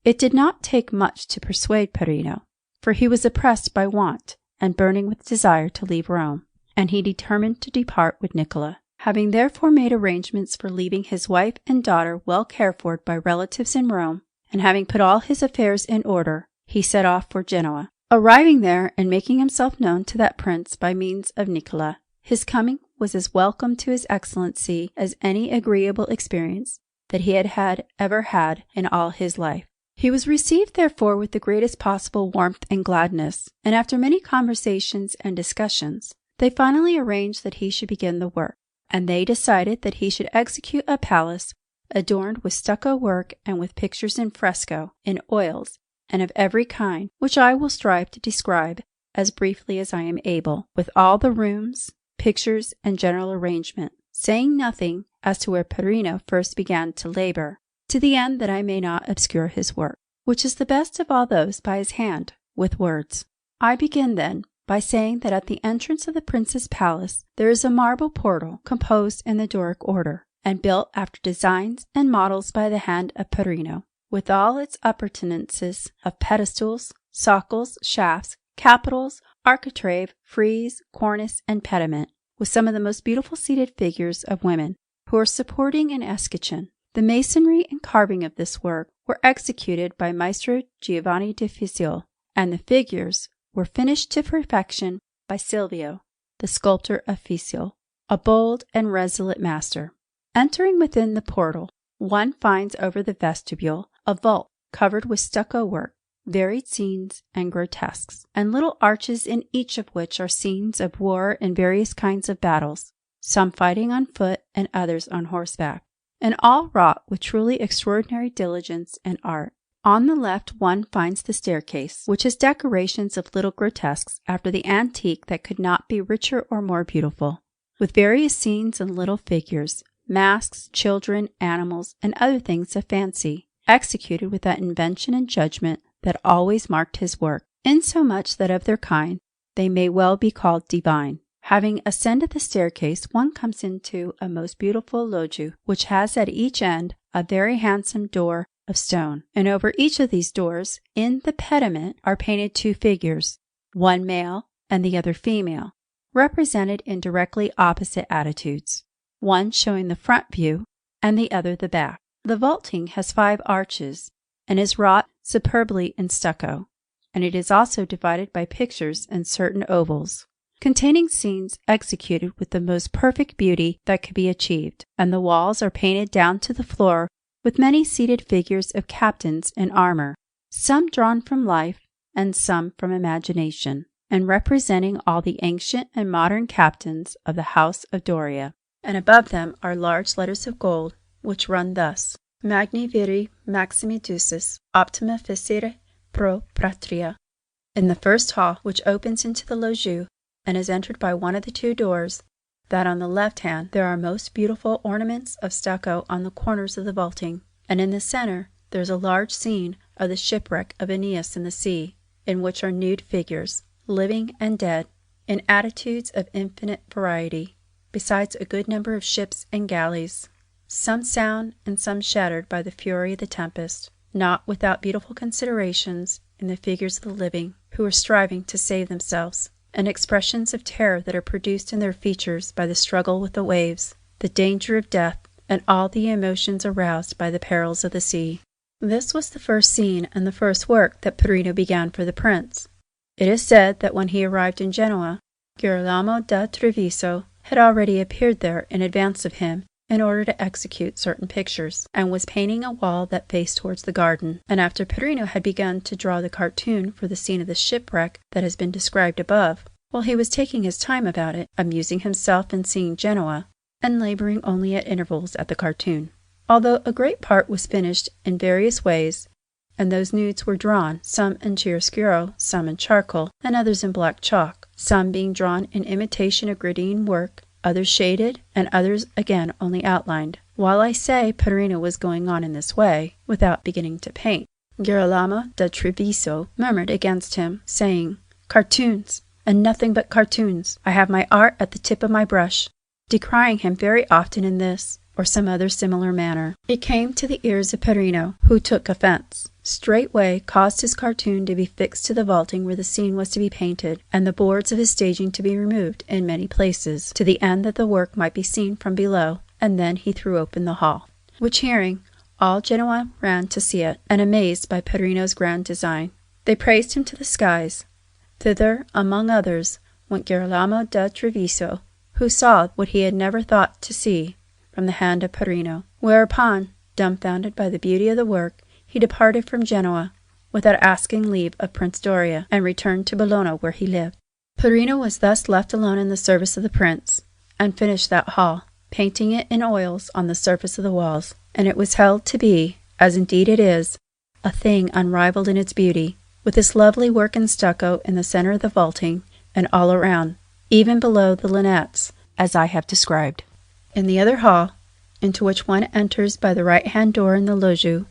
It did not take much to persuade Perino, for he was oppressed by want and burning with desire to leave Rome, and he determined to depart with Nicola. Having therefore made arrangements for leaving his wife and daughter well cared for by relatives in Rome, and having put all his affairs in order, he set off for Genoa. Arriving there and making himself known to that prince by means of Nicola, his coming was as welcome to His Excellency as any agreeable experience that he had ever had in all his life. He was received therefore with the greatest possible warmth and gladness, and after many conversations and discussions, they finally arranged that he should begin the work, and they decided that he should execute a palace adorned with stucco work and with pictures in fresco, in oils, and of every kind, which I will strive to describe as briefly as I am able, with all the rooms, pictures, and general arrangement, saying nothing as to where Perino first began to labor, to the end that I may not obscure his work, which is the best of all those by his hand, with words. I begin, then, by saying that at the entrance of the prince's palace there is a marble portal composed in the Doric order, and built after designs and models by the hand of Perino, with all its appurtenances of pedestals, sockles, shafts, capitals, architrave, frieze, cornice, and pediment, with some of the most beautiful seated figures of women, who are supporting an escutcheon. The masonry and carving of this work were executed by Maestro Giovanni da Udine, and the figures were finished to perfection by Silvio, the sculptor official, a bold and resolute master. Entering within the portal, one finds over the vestibule a vault covered with stucco work, varied scenes and grotesques, and little arches in each of which are scenes of war and various kinds of battles, some fighting on foot and others on horseback, and all wrought with truly extraordinary diligence and art. On the left one finds the staircase, which has decorations of little grotesques after the antique that could not be richer or more beautiful, with various scenes and little figures, masks, children, animals, and other things of fancy, executed with that invention and judgment that always marked his work, insomuch that of their kind they may well be called divine. Having ascended the staircase, one comes into a most beautiful loggia, which has at each end a very handsome door of stone, and over each of these doors, in the pediment, are painted two figures, one male and the other female, represented in directly opposite attitudes, one showing the front view and the other the back. The vaulting has 5 arches and is wrought superbly in stucco, and it is also divided by pictures and certain ovals, containing scenes executed with the most perfect beauty that could be achieved, and the walls are painted down to the floor with many seated figures of captains in armor, some drawn from life and some from imagination, and representing all the ancient and modern captains of the House of Doria. And above them are large letters of gold, which run thus: Magni viri maximi ducis, optima facere pro patria. In the first hall, which opens into the loggia, and is entered by one of the two doors, that on the left hand, there are most beautiful ornaments of stucco on the corners of the vaulting, and in the center there is a large scene of the shipwreck of Aeneas in the sea, in which are nude figures, living and dead, in attitudes of infinite variety, besides a good number of ships and galleys, some sound and some shattered by the fury of the tempest, not without beautiful considerations in the figures of the living, who are striving to save themselves, and expressions of terror that are produced in their features by the struggle with the waves, the danger of death, and all the emotions aroused by the perils of the sea. This was the first scene and the first work that Perino began for the prince. It is said that when he arrived in Genoa, Girolamo da Treviso had already appeared there in advance of him in order to execute certain pictures, and was painting a wall that faced towards the garden, and after Perino had begun to draw the cartoon for the scene of the shipwreck that has been described above, while he was taking his time about it, amusing himself in seeing Genoa, and laboring only at intervals at the cartoon. Although a great part was finished in various ways, and those nudes were drawn, some in chiaroscuro, some in charcoal, and others in black chalk, some being drawn in imitation of gradine work, others shaded, and others again only outlined. While I say Perino was going on in this way, without beginning to paint, Girolamo da Treviso murmured against him, saying, "Cartoons, and nothing but cartoons. I have my art at the tip of my brush," decrying him very often in this or some other similar manner. It came to the ears of Perino, who took offense, straightway caused his cartoon to be fixed to the vaulting where the scene was to be painted, and the boards of his staging to be removed in many places, to the end that the work might be seen from below, and then he threw open the hall, which hearing, all Genoa ran to see it, and amazed by Perino's grand design, they praised him to the skies. Thither, among others, went Girolamo da Treviso, who saw what he had never thought to see from the hand of Perino, whereupon, dumbfounded by the beauty of the work, he departed from Genoa without asking leave of Prince Doria, and returned to Bologna, where he lived. Perino was thus left alone in the service of the prince, and finished that hall, painting it in oils on the surface of the walls, and it was held to be, as indeed it is, a thing unrivalled in its beauty, with this lovely work in stucco in the centre of the vaulting, and all around, even below the lunettes, as I have described. In the other hall, into which one enters by the right-hand door in the loggia,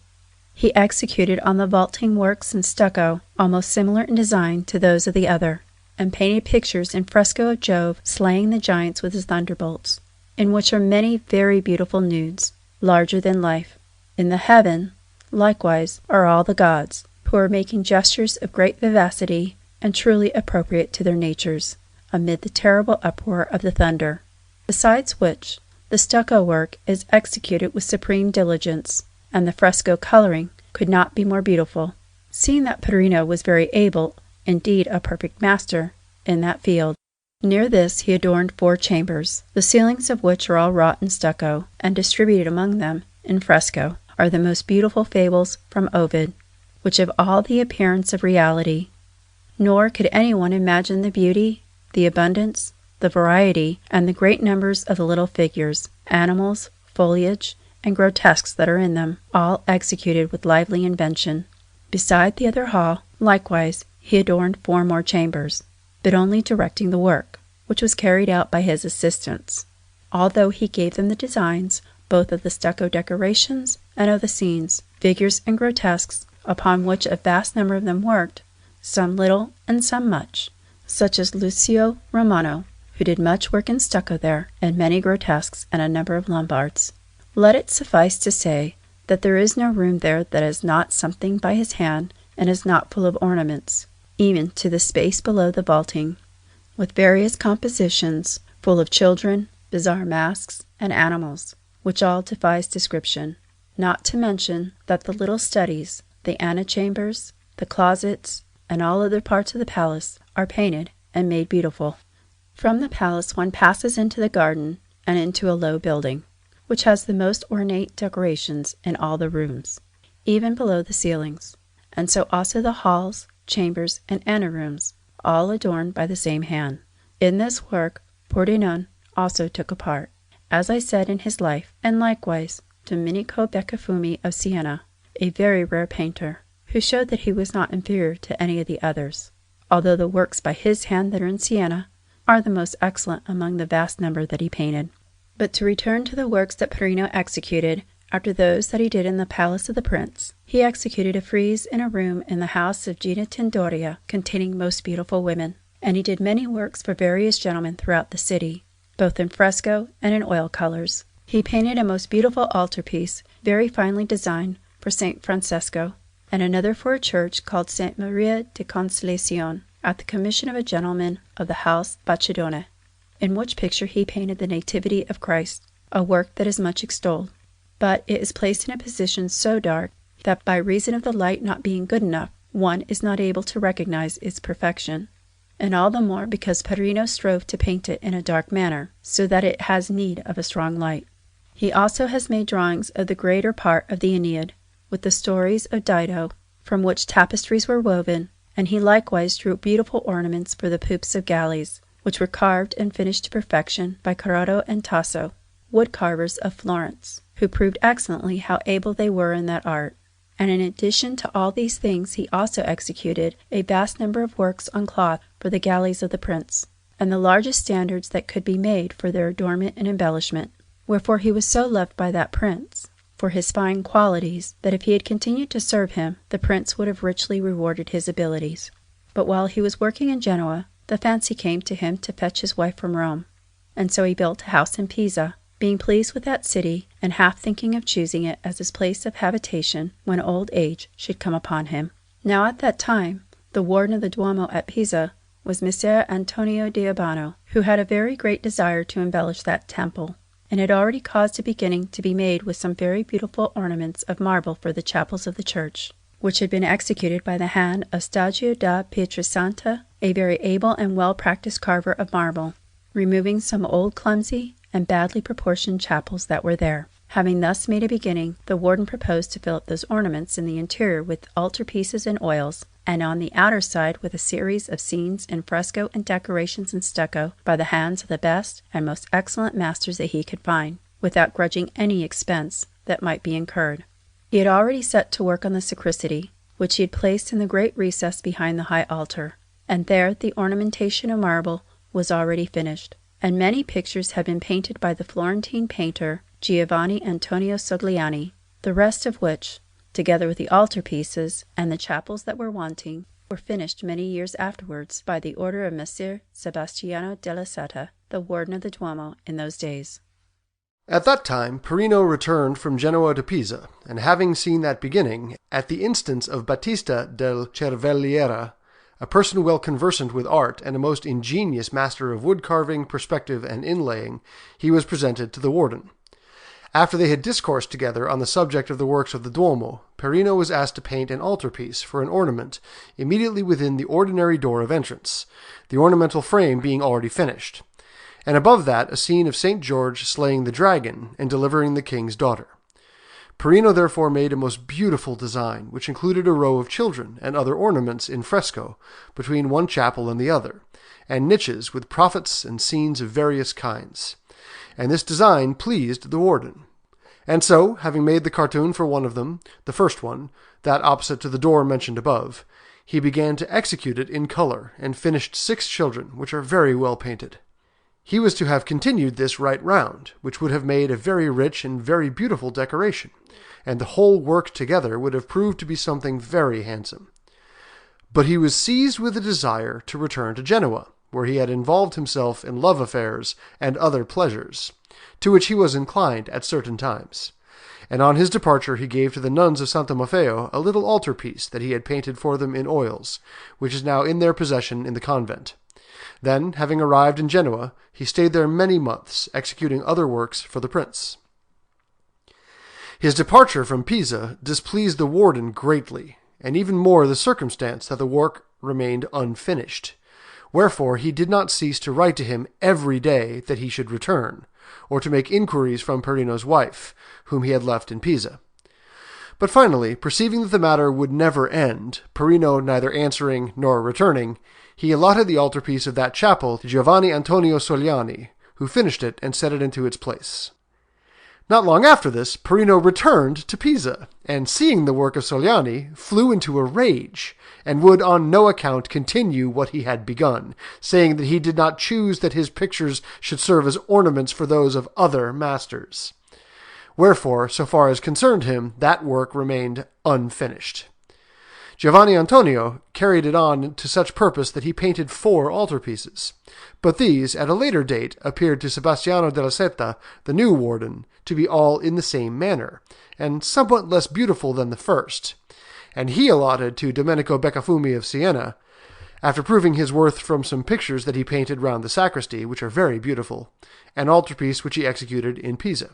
he executed on the vaulting works in stucco almost similar in design to those of the other, and painted pictures in fresco of Jove slaying the giants with his thunderbolts, in which are many very beautiful nudes, larger than life. In the heaven, likewise, are all the gods, who are making gestures of great vivacity and truly appropriate to their natures, amid the terrible uproar of the thunder. Besides which, the stucco work is executed with supreme diligence, and the fresco coloring could not be more beautiful, seeing that Perino was very able, indeed a perfect master, in that field. Near this he adorned 4 chambers, the ceilings of which are all wrought in stucco, and distributed among them, in fresco, are the most beautiful fables from Ovid, which have all the appearance of reality. Nor could anyone imagine the beauty, the abundance, the variety, and the great numbers of the little figures, animals, foliage, and grotesques that are in them, all executed with lively invention. Beside the other hall, likewise, he adorned 4 more chambers, but only directing the work, which was carried out by his assistants, although he gave them the designs both of the stucco decorations and of the scenes, figures, and grotesques, upon which a vast number of them worked, some little and some much, such as Lucio Romano, who did much work in stucco there, and many grotesques and a number of Lombards. Let it suffice to say that there is no room there that has not something by his hand and is not full of ornaments, even to the space below the vaulting, with various compositions, full of children, bizarre masks, and animals, which all defies description. Not to mention that the little studies, the antechambers, the closets, and all other parts of the palace are painted and made beautiful. From the palace one passes into the garden and into a low building, which has the most ornate decorations in all the rooms, even below the ceilings, and so also the halls, chambers, and anterooms, all adorned by the same hand. In this work Pordenone also took a part, as I said, in his life, and likewise Domenico Beccafumi of Siena, a very rare painter, who showed that he was not inferior to any of the others, although the works by his hand that are in Siena are the most excellent among the vast number that he painted. But to return to the works that Perino executed, after those that he did in the palace of the prince, he executed a frieze in a room in the house of Gina Tindoria containing most beautiful women, and he did many works for various gentlemen throughout the city, both in fresco and in oil colors. He painted a most beautiful altarpiece, very finely designed, for St. Francesco, and another for a church called St. Maria de Consolacion, at the commission of a gentleman of the house Bacedone, in which picture he painted the Nativity of Christ, a work that is much extolled. But it is placed in a position so dark that by reason of the light not being good enough, one is not able to recognize its perfection, and all the more because Perino strove to paint it in a dark manner, so that it has need of a strong light. He also has made drawings of the greater part of the Aeneid, with the stories of Dido, from which tapestries were woven, and he likewise drew beautiful ornaments for the poops of galleys, which were carved and finished to perfection by Corrado and Tasso, wood carvers of Florence, who proved excellently how able they were in that art. And in addition to all these things he also executed a vast number of works on cloth for the galleys of the prince, and the largest standards that could be made for their adornment and embellishment. Wherefore he was so loved by that prince, for his fine qualities, that if he had continued to serve him, the prince would have richly rewarded his abilities. But while he was working in Genoa, the fancy came to him to fetch his wife from Rome, and so he built a house in Pisa, being pleased with that city, and half thinking of choosing it as his place of habitation when old age should come upon him. Now at that time the warden of the Duomo at Pisa was Messer Antonio de Urbano, who had a very great desire to embellish that temple, and had already caused a beginning to be made with some very beautiful ornaments of marble for the chapels of the church, which had been executed by the hand of Stagio da Pietrasanta, a very able and well-practised carver of marble, removing some old clumsy and badly proportioned chapels that were there. Having thus made a beginning, the warden proposed to fill up those ornaments in the interior with altarpieces and oils, and on the outer side with a series of scenes in fresco and decorations in stucco by the hands of the best and most excellent masters that he could find, without grudging any expense that might be incurred. He had already set to work on the sacristy, which he had placed in the great recess behind the high altar, and there the ornamentation of marble was already finished, and many pictures had been painted by the Florentine painter Giovanni Antonio Sogliani, the rest of which, together with the altarpieces and the chapels that were wanting, were finished many years afterwards by the order of Messer Sebastiano della Seta, the warden of the Duomo in those days. At that time Perino returned from Genoa to Pisa, and having seen that beginning, at the instance of Battista del Cervelliera, a person well conversant with art and a most ingenious master of wood carving, perspective, and inlaying, he was presented to the warden. After they had discoursed together on the subject of the works of the Duomo, Perino was asked to paint an altarpiece for an ornament immediately within the ordinary door of entrance, the ornamental frame being already finished, and above that a scene of St. George slaying the dragon and delivering the king's daughter. Perino therefore made a most beautiful design, which included a row of children and other ornaments in fresco between one chapel and the other, and niches with prophets and scenes of various kinds. And this design pleased the warden. And so, having made the cartoon for one of them, the first one, that opposite to the door mentioned above, he began to execute it in color, and finished 6 children, which are very well painted. He was to have continued this right round, which would have made a very rich and very beautiful decoration, and the whole work together would have proved to be something very handsome. But he was seized with a desire to return to Genoa, where he had involved himself in love affairs and other pleasures, to which he was inclined at certain times. And on his departure he gave to the nuns of Santa Maffeo a little altarpiece that he had painted for them in oils, which is now in their possession in the convent. Then, having arrived in Genoa, he stayed there many months, executing other works for the prince. His departure from Pisa displeased the warden greatly, and even more the circumstance that the work remained unfinished, Wherefore he did not cease to write to him every day that he should return, or to make inquiries from Perino's wife, whom he had left in Pisa. But finally, perceiving that the matter would never end, Perino neither answering nor returning, he allotted the altarpiece of that chapel to Giovanni Antonio Sogliani, who finished it and set it into its place. Not long after this, Perino returned to Pisa, and seeing the work of Sogliani, flew into a rage, and would on no account continue what he had begun, saying that he did not choose that his pictures should serve as ornaments for those of other masters. Wherefore, so far as concerned him, that work remained unfinished. Giovanni Antonio carried it on to such purpose that he painted 4 altarpieces, but these, at a later date, appeared to Sebastiano della Seta, the new warden, to be all in the same manner, and somewhat less beautiful than the first, and he allotted to Domenico Beccafumi of Siena, after proving his worth from some pictures that he painted round the sacristy, which are very beautiful, an altarpiece which he executed in Pisa.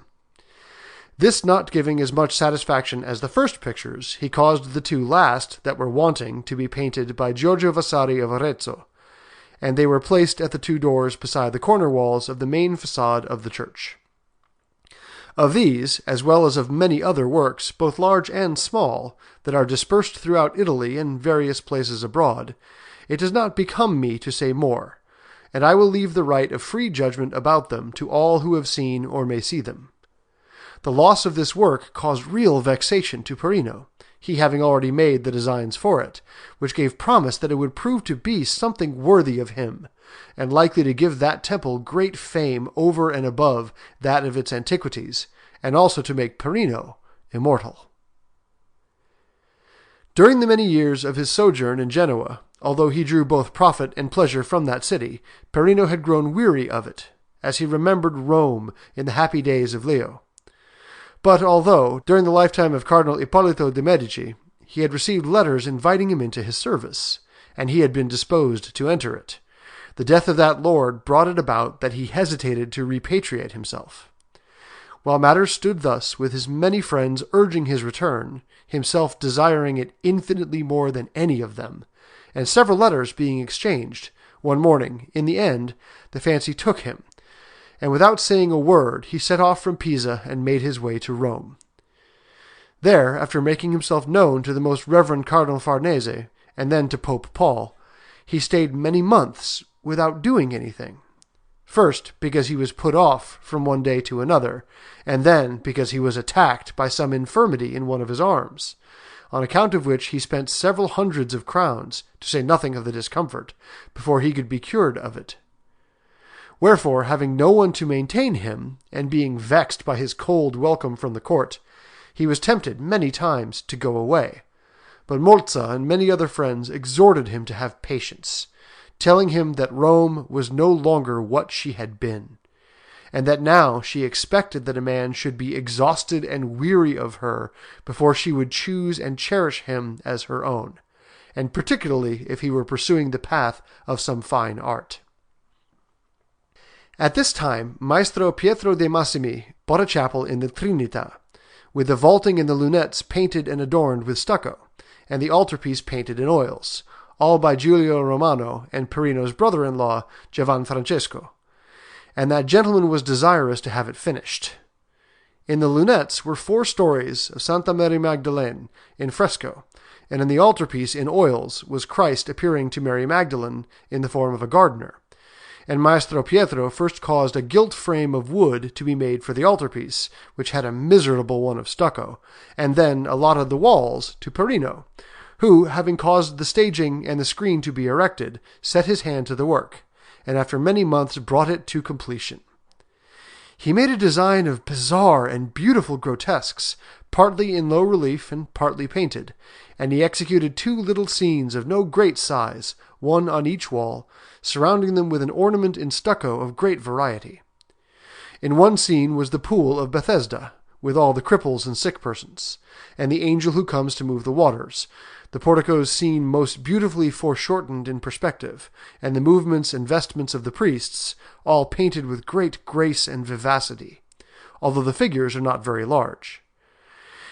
This not giving as much satisfaction as the first pictures, he caused the 2 last that were wanting to be painted by Giorgio Vasari of Arezzo, and they were placed at the 2 doors beside the corner walls of the main facade of the church. Of these, as well as of many other works, both large and small, that are dispersed throughout Italy and various places abroad, it does not become me to say more, and I will leave the right of free judgment about them to all who have seen or may see them. The loss of this work caused real vexation to Perino, he having already made the designs for it, which gave promise that it would prove to be something worthy of him, and likely to give that temple great fame over and above that of its antiquities, and also to make Perino immortal. During the many years of his sojourn in Genoa, although he drew both profit and pleasure from that city, Perino had grown weary of it, as he remembered Rome in the happy days of Leo. But although, during the lifetime of Cardinal Ippolito de' Medici, he had received letters inviting him into his service, and he had been disposed to enter it, the death of that lord brought it about that he hesitated to repatriate himself. While matters stood thus, with his many friends urging his return, himself desiring it infinitely more than any of them, and several letters being exchanged, one morning, in the end, the fancy took him, and without saying a word, he set off from Pisa and made his way to Rome. There, after making himself known to the most reverend Cardinal Farnese, and then to Pope Paul, he stayed many months without doing anything. First, because he was put off from one day to another, and then because he was attacked by some infirmity in one of his arms, on account of which he spent several hundreds of crowns, to say nothing of the discomfort, before he could be cured of it. Wherefore, having no one to maintain him, and being vexed by his cold welcome from the court, he was tempted many times to go away. But Molza and many other friends exhorted him to have patience, telling him that Rome was no longer what she had been, and that now she expected that a man should be exhausted and weary of her before she would choose and cherish him as her own, and particularly if he were pursuing the path of some fine art. At this time, Maestro Pietro de' Massimi bought a chapel in the Trinità, with the vaulting and the lunettes painted and adorned with stucco, and the altarpiece painted in oils, all by Giulio Romano and Perino's brother-in-law, Giovan Francesco, and that gentleman was desirous to have it finished. In the lunettes were 4 stories of Santa Mary Magdalene in fresco, and in the altarpiece in oils was Christ appearing to Mary Magdalene in the form of a gardener. And Maestro Pietro first caused a gilt frame of wood to be made for the altarpiece, which had a miserable one of stucco, and then allotted the walls to Perino, who, having caused the staging and the screen to be erected, set his hand to the work, and after many months brought it to completion. He made a design of bizarre and beautiful grotesques, partly in low relief and partly painted, and he executed 2 little scenes of no great size, one on each wall, surrounding them with an ornament in stucco of great variety. In one scene was the pool of Bethesda, with all the cripples and sick persons, and the angel who comes to move the waters, the porticos seen most beautifully foreshortened in perspective, and the movements and vestments of the priests, all painted with great grace and vivacity, although the figures are not very large.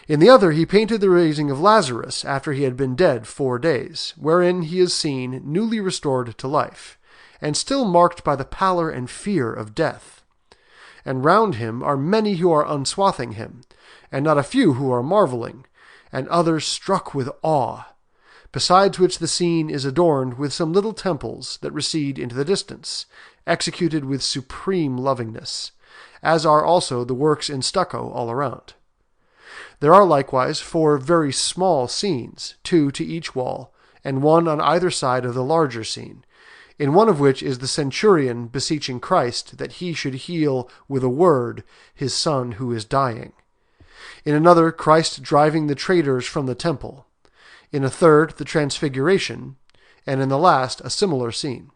In the other he painted the raising of Lazarus after he had been dead 4 days, wherein he is seen newly restored to life, and still marked by the pallor and fear of death. And round him are many who are unswathing him, and not a few who are marvelling, and others struck with awe, besides which the scene is adorned with some little temples that recede into the distance, executed with supreme lovingness, as are also the works in stucco all around. There are likewise 4 very small scenes, 2 to each wall, and 1 on either side of the larger scene, in one of which is the centurion beseeching Christ that he should heal with a word his son who is dying. In another, Christ driving the traders from the temple. In a third, the Transfiguration, and in the last, a similar scene.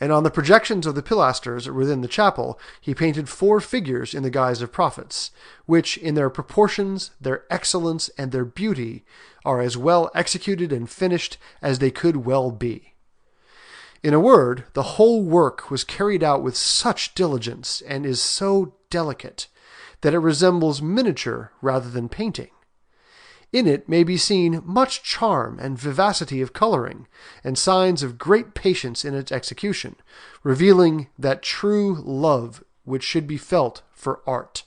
And on the projections of the pilasters within the chapel, he painted 4 figures in the guise of prophets, which, in their proportions, their excellence, and their beauty, are as well executed and finished as they could well be. In a word, the whole work was carried out with such diligence, and is so delicate, that it resembles miniature rather than painting. In it may be seen much charm and vivacity of coloring, and signs of great patience in its execution, revealing that true love which should be felt for art.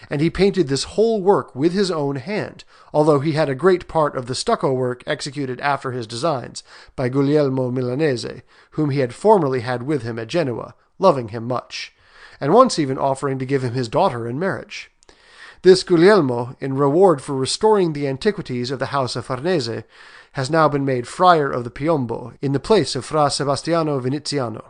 And he painted this whole work with his own hand, although he had a great part of the stucco work executed after his designs by Guglielmo Milanese, whom he had formerly had with him at Genoa, loving him much, and once even offering to give him his daughter in marriage. This Guglielmo, in reward for restoring the antiquities of the house of Farnese, has now been made Friar of the Piombo, in the place of Fra Sebastiano Viniziano.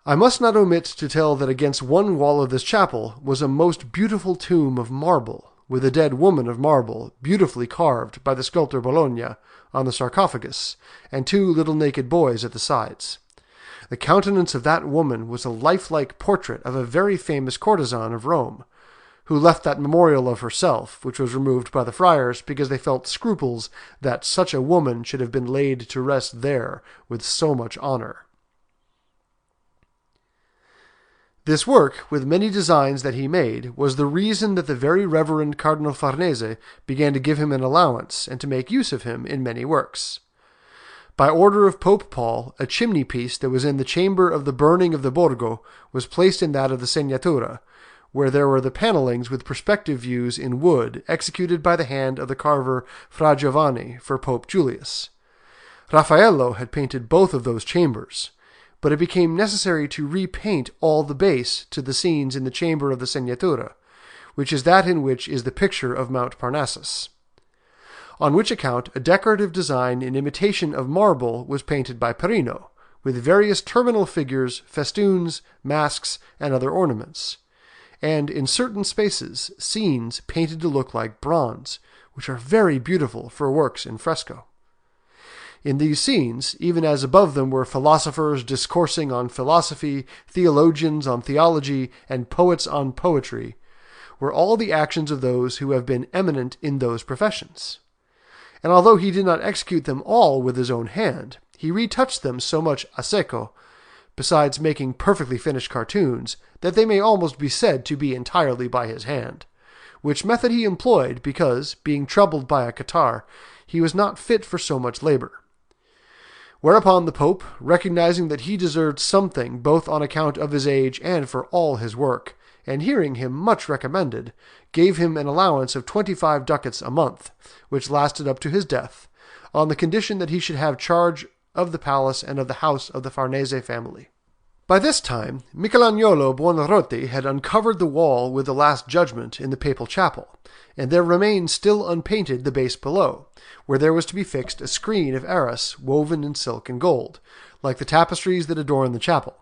I must not omit to tell that against one wall of this chapel was a most beautiful tomb of marble, with a dead woman of marble, beautifully carved by the sculptor Bologna, on the sarcophagus, and 2 little naked boys at the sides. The countenance of that woman was a lifelike portrait of a very famous courtesan of Rome, who left that memorial of herself, which was removed by the friars because they felt scruples that such a woman should have been laid to rest there with so much honor. This work, with many designs that he made, was the reason that the very reverend Cardinal Farnese began to give him an allowance and to make use of him in many works. By order of Pope Paul, a chimney-piece that was in the chamber of the burning of the Borgo was placed in that of the Segnatura, where there were the panellings with perspective views in wood executed by the hand of the carver Fra Giovanni for Pope Julius. Raphael had painted both of those chambers, but it became necessary to repaint all the base to the scenes in the chamber of the Segnatura, which is that in which is the picture of Mount Parnassus. On which account a decorative design in imitation of marble was painted by Perino, with various terminal figures, festoons, masks, and other ornaments, and in certain spaces scenes painted to look like bronze, which are very beautiful for works in fresco. In these scenes, even as above them were philosophers discoursing on philosophy, theologians on theology, and poets on poetry, were all the actions of those who have been eminent in those professions. And although he did not execute them all with his own hand, he retouched them so much a secco, besides making perfectly finished cartoons, that they may almost be said to be entirely by his hand, which method he employed because, being troubled by a catarrh, he was not fit for so much labour. Whereupon the Pope, recognizing that he deserved something both on account of his age and for all his work, and hearing him much recommended, gave him an allowance of 25 ducats a month, which lasted up to his death, on the condition that he should have charge of the palace and of the house of the Farnese family. By this time, Michelagnolo Buonarroti had uncovered the wall with the Last Judgment in the papal chapel, and there remained still unpainted the base below, where there was to be fixed a screen of arras woven in silk and gold, like the tapestries that adorn the chapel.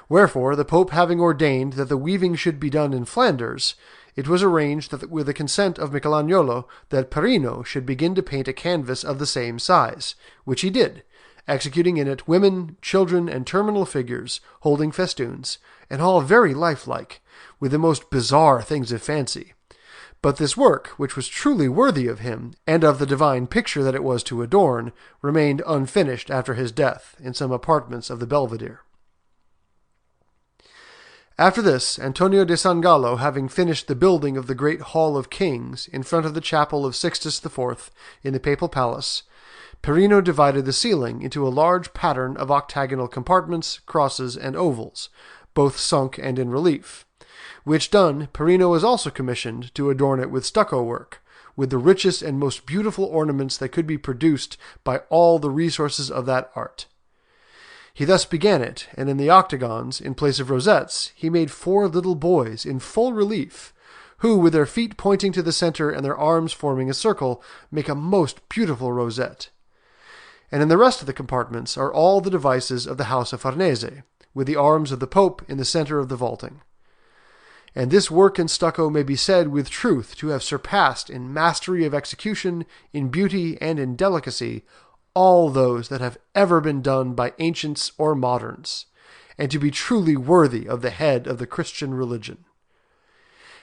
Wherefore, the Pope having ordained that the weaving should be done in Flanders, it was arranged that with the consent of Michelagnolo that Perino should begin to paint a canvas of the same size, which he did, executing in it women, children, and terminal figures, holding festoons, and all very lifelike, with the most bizarre things of fancy. But this work, which was truly worthy of him, and of the divine picture that it was to adorn, remained unfinished after his death in some apartments of the Belvedere. After this, Antonio de San Gallo, having finished the building of the great Hall of Kings in front of the chapel of Sixtus IV in the papal palace, Perino divided the ceiling into a large pattern of octagonal compartments, crosses, and ovals, both sunk and in relief, which done, Perino was also commissioned to adorn it with stucco work, with the richest and most beautiful ornaments that could be produced by all the resources of that art. He thus began it, and in the octagons, in place of rosettes, he made 4 little boys in full relief, who, with their feet pointing to the center and their arms forming a circle, make a most beautiful rosette. And in the rest of the compartments are all the devices of the house of Farnese, with the arms of the Pope in the center of the vaulting. And this work in stucco may be said with truth to have surpassed in mastery of execution, in beauty, and in delicacy, all those that have ever been done by ancients or moderns, and to be truly worthy of the head of the Christian religion.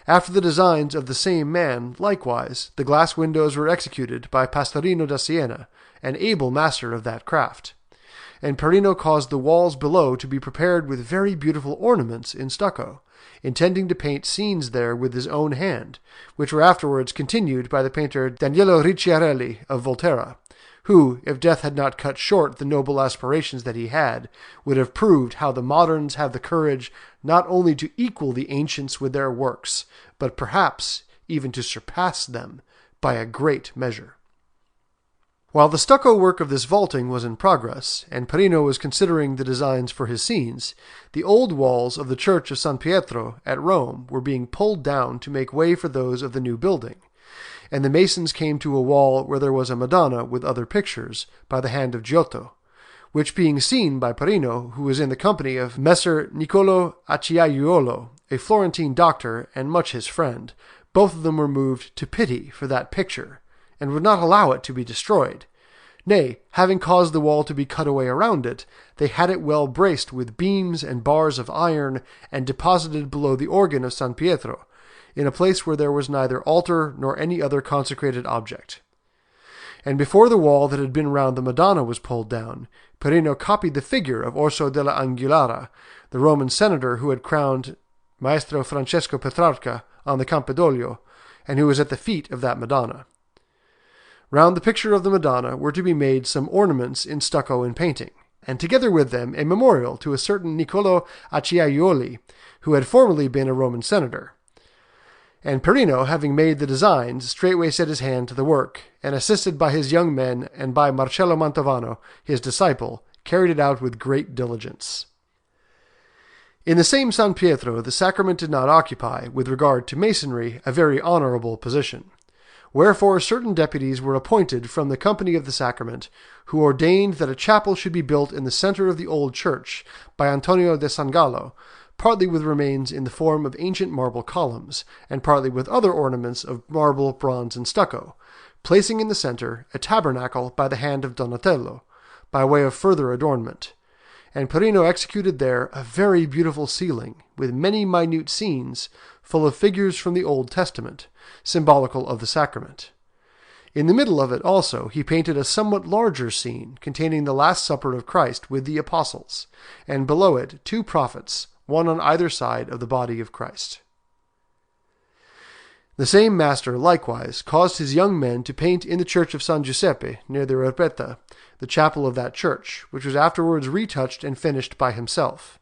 After the designs of the same man, likewise, the glass windows were executed by Pastorino da Siena, an able master of that craft. And Perino caused the walls below to be prepared with very beautiful ornaments in stucco, intending to paint scenes there with his own hand, which were afterwards continued by the painter Daniele Ricciarelli of Volterra, who, if death had not cut short the noble aspirations that he had, would have proved how the moderns have the courage not only to equal the ancients with their works, but perhaps even to surpass them by a great measure. While the stucco work of this vaulting was in progress, and Perino was considering the designs for his scenes, the old walls of the church of San Pietro at Rome were being pulled down to make way for those of the new building, and the masons came to a wall where there was a Madonna with other pictures, by the hand of Giotto, which being seen by Perino, who was in the company of Messer Niccolo Acciaiuolo, a Florentine doctor and much his friend, both of them were moved to pity for that picture, and would not allow it to be destroyed. Nay, having caused the wall to be cut away around it, they had it well braced with beams and bars of iron, and deposited below the organ of San Pietro, in a place where there was neither altar nor any other consecrated object. And before the wall that had been round the Madonna was pulled down, Perino copied the figure of Orso della Anguillara, the Roman senator who had crowned Maestro Francesco Petrarca on the Campidoglio, and who was at the feet of that Madonna. Round the picture of the Madonna were to be made some ornaments in stucco and painting, and together with them a memorial to a certain Niccolo Acciaiuoli, who had formerly been a Roman senator. And Perino, having made the designs, straightway set his hand to the work, and assisted by his young men and by Marcello Mantovano, his disciple, carried it out with great diligence. In the same San Pietro the sacrament did not occupy, with regard to masonry, a very honorable position. Wherefore certain deputies were appointed from the company of the sacrament, who ordained that a chapel should be built in the center of the old church by Antonio de San Gallo, partly with remains in the form of ancient marble columns, and partly with other ornaments of marble, bronze, and stucco, placing in the center a tabernacle by the hand of Donatello, by way of further adornment. And Perino executed there a very beautiful ceiling, with many minute scenes, full of figures from the Old Testament, symbolical of the sacrament. In the middle of it also he painted a somewhat larger scene, containing the Last Supper of Christ with the apostles, and below it 2 prophets, one on either side of the body of Christ. The same master likewise caused his young men to paint in the church of San Giuseppe, near the Ripetta, the chapel of that church, which was afterwards retouched and finished by himself.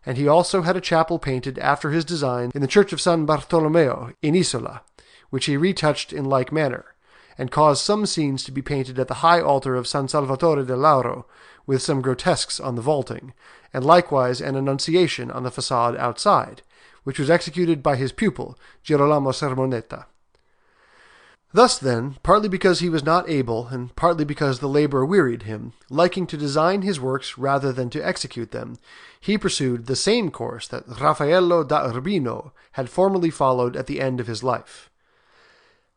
And he also had a chapel painted after his design in the church of San Bartolomeo in Isola, which he retouched in like manner, and caused some scenes to be painted at the high altar of San Salvatore del Lauro, with some grotesques on the vaulting, and likewise an Annunciation on the façade outside, which was executed by his pupil, Girolamo Sermonetta. Thus then, partly because he was not able, and partly because the labor wearied him, liking to design his works rather than to execute them, he pursued the same course that Raphael da Urbino had formerly followed at the end of his life.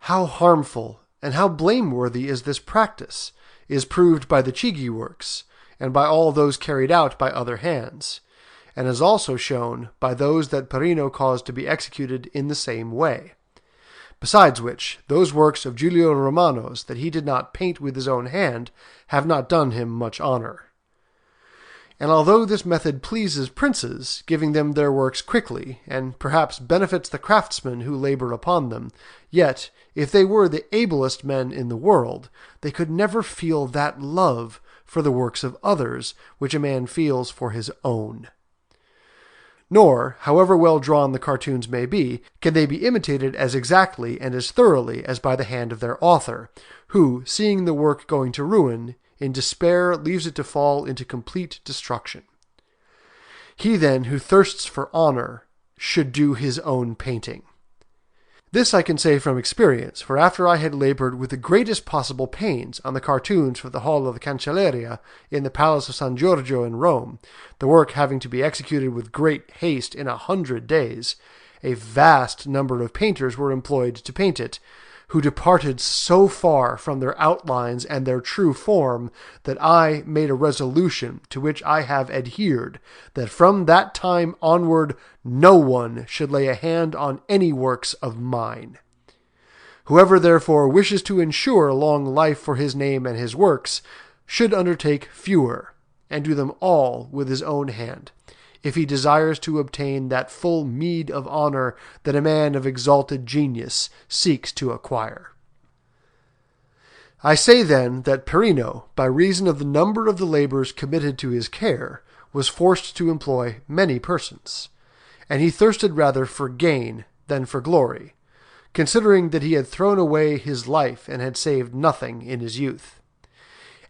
How harmful and how blameworthy is this practice is proved by the Chigi works, and by all those carried out by other hands, and is also shown by those that Perino caused to be executed in the same way. Besides which, those works of Giulio Romano's that he did not paint with his own hand have not done him much honor. And although this method pleases princes, giving them their works quickly, and perhaps benefits the craftsmen who labor upon them, yet, if they were the ablest men in the world, they could never feel that love for the works of others which a man feels for his own. Nor, however well drawn the cartoons may be, can they be imitated as exactly and as thoroughly as by the hand of their author, who, seeing the work going to ruin, in despair leaves it to fall into complete destruction. He then who thirsts for honor should do his own painting. This I can say from experience, for after I had labored with the greatest possible pains on the cartoons for the Hall of the Cancelleria in the Palace of San Giorgio in Rome, the work having to be executed with great haste in 100 days, a vast number of painters were employed to paint it, who departed so far from their outlines and their true form that I made a resolution to which I have adhered, that from that time onward no one should lay a hand on any works of mine. Whoever therefore wishes to ensure long life for his name and his works should undertake fewer, and do them all with his own hand, if he desires to obtain that full meed of honor that a man of exalted genius seeks to acquire. I say then that Perino, by reason of the number of the labors committed to his care, was forced to employ many persons, and he thirsted rather for gain than for glory, considering that he had thrown away his life and had saved nothing in his youth.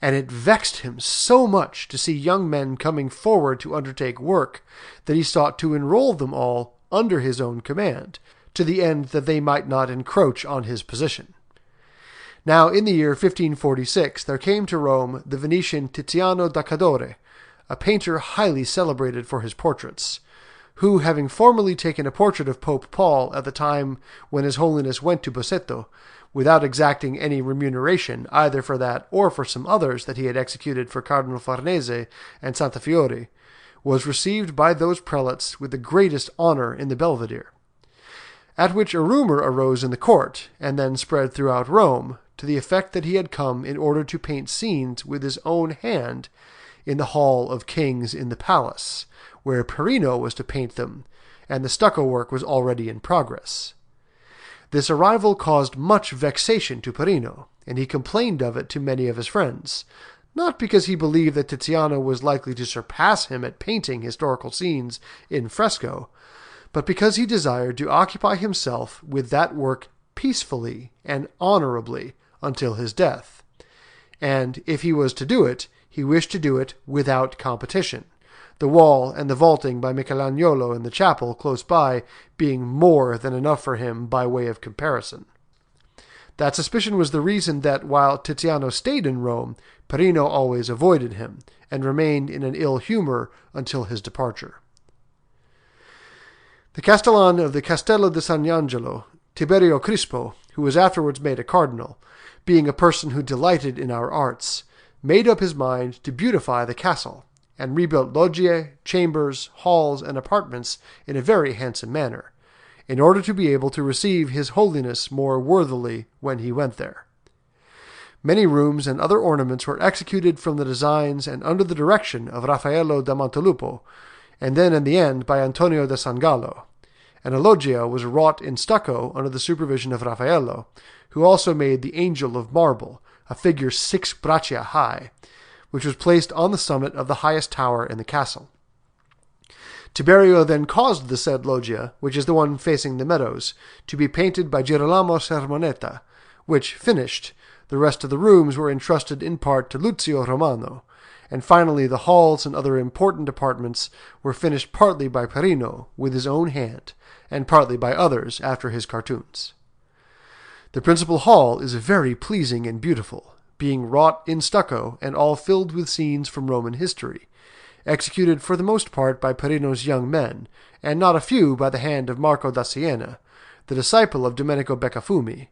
And it vexed him so much to see young men coming forward to undertake work, that he sought to enroll them all under his own command, to the end that they might not encroach on his position. Now in the year 1546 there came to Rome the Venetian Tiziano da Cadore, a painter highly celebrated for his portraits, who, having formerly taken a portrait of Pope Paul at the time when His Holiness went to Busseto, without exacting any remuneration either for that or for some others that he had executed for Cardinal Farnese and Santa Fiore, was received by those prelates with the greatest honor in the Belvedere. At which a rumor arose in the court, and then spread throughout Rome, to the effect that he had come in order to paint scenes with his own hand in the Hall of Kings in the palace, where Perino was to paint them, and the stucco work was already in progress. This arrival caused much vexation to Perino, and he complained of it to many of his friends, not because he believed that Tiziano was likely to surpass him at painting historical scenes in fresco, but because he desired to occupy himself with that work peacefully and honorably until his death, and if he was to do it, he wished to do it without competition, the wall and the vaulting by Michelagnolo in the chapel close by being more than enough for him by way of comparison. That suspicion was the reason that, while Tiziano stayed in Rome, Perino always avoided him, and remained in an ill humor until his departure. The Castellan of the Castello di San Angelo, Tiberio Crispo, who was afterwards made a cardinal, being a person who delighted in our arts, made up his mind to beautify the castle, and rebuilt loggie, chambers, halls, and apartments in a very handsome manner, in order to be able to receive His Holiness more worthily when he went there. Many rooms and other ornaments were executed from the designs and under the direction of Raffaello da Montelupo, and then in the end by Antonio da San Gallo, and a loggia was wrought in stucco under the supervision of Raphael, who also made the Angel of Marble, a figure 6 braccia high, which was placed on the summit of the highest tower in the castle. Tiberio then caused the said loggia, which is the one facing the meadows, to be painted by Girolamo Sermonetta, which finished, the rest of the rooms were entrusted in part to Lucio Romano, and finally the halls and other important apartments were finished partly by Perino with his own hand, and partly by others after his cartoons. The principal hall is very pleasing and beautiful, being wrought in stucco and all filled with scenes from Roman history, executed for the most part by Perino's young men, and not a few by the hand of Marco da Siena, the disciple of Domenico Beccafumi,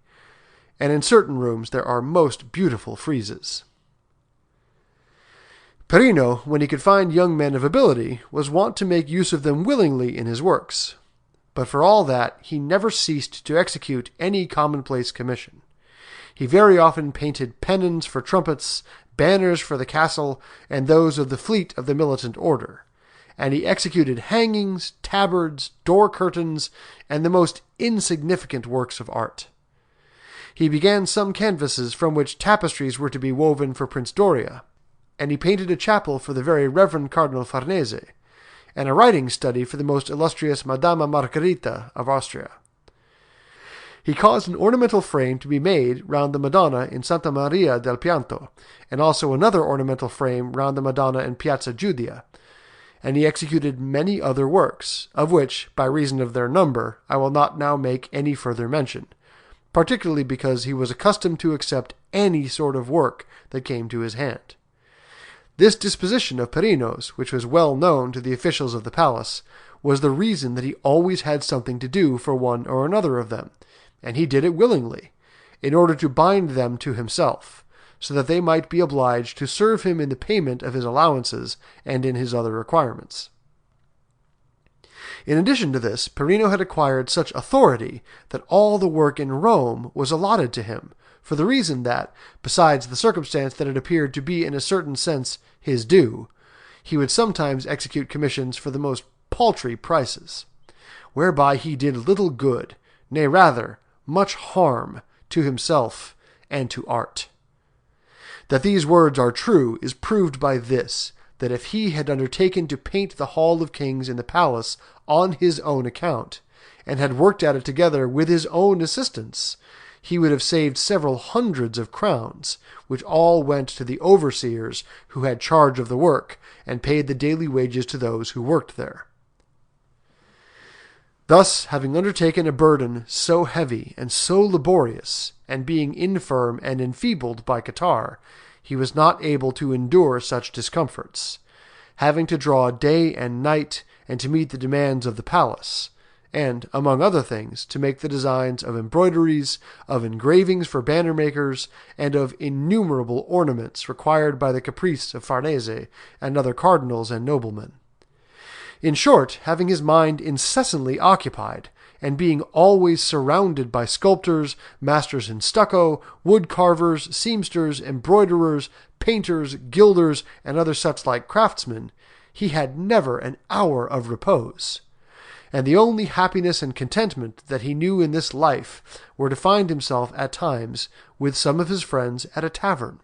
and in certain rooms there are most beautiful friezes. Perino, when he could find young men of ability, was wont to make use of them willingly in his works, but for all that he never ceased to execute any commonplace commission. He very often painted pennons for trumpets, banners for the castle, and those of the fleet of the militant order. And he executed hangings, tabards, door curtains, and the most insignificant works of art. He began some canvases from which tapestries were to be woven for Prince Doria, and he painted a chapel for the very Reverend Cardinal Farnese, and a writing study for the most illustrious Madama Margherita of Austria. He caused an ornamental frame to be made round the Madonna in Santa Maria del Pianto, and also another ornamental frame round the Madonna in Piazza Giudia, and he executed many other works, of which, by reason of their number, I will not now make any further mention, particularly because he was accustomed to accept any sort of work that came to his hand. This disposition of Perino's, which was well known to the officials of the palace, was the reason that he always had something to do for one or another of them, and he did it willingly, in order to bind them to himself, so that they might be obliged to serve him in the payment of his allowances and in his other requirements. In addition to this, Perino had acquired such authority that all the work in Rome was allotted to him, for the reason that, besides the circumstance that it appeared to be in a certain sense his due, he would sometimes execute commissions for the most paltry prices, whereby he did little good, nay rather, much harm, to himself and to art. That these words are true is proved by this, that if he had undertaken to paint the Hall of Kings in the palace on his own account, and had worked at it together with his own assistance, he would have saved several hundreds of crowns, which all went to the overseers who had charge of the work, and paid the daily wages to those who worked there. Thus, having undertaken a burden so heavy and so laborious, and being infirm and enfeebled by catarrh, he was not able to endure such discomforts, having to draw day and night, and to meet the demands of the palace, and, among other things, to make the designs of embroideries, of engravings for banner makers, and of innumerable ornaments required by the caprice of Farnese and other cardinals and noblemen. In short, having his mind incessantly occupied, and being always surrounded by sculptors, masters in stucco, wood carvers, seamsters, embroiderers, painters, gilders, and other such like craftsmen, he had never an hour of repose. And the only happiness and contentment that he knew in this life were to find himself at times with some of his friends at a tavern,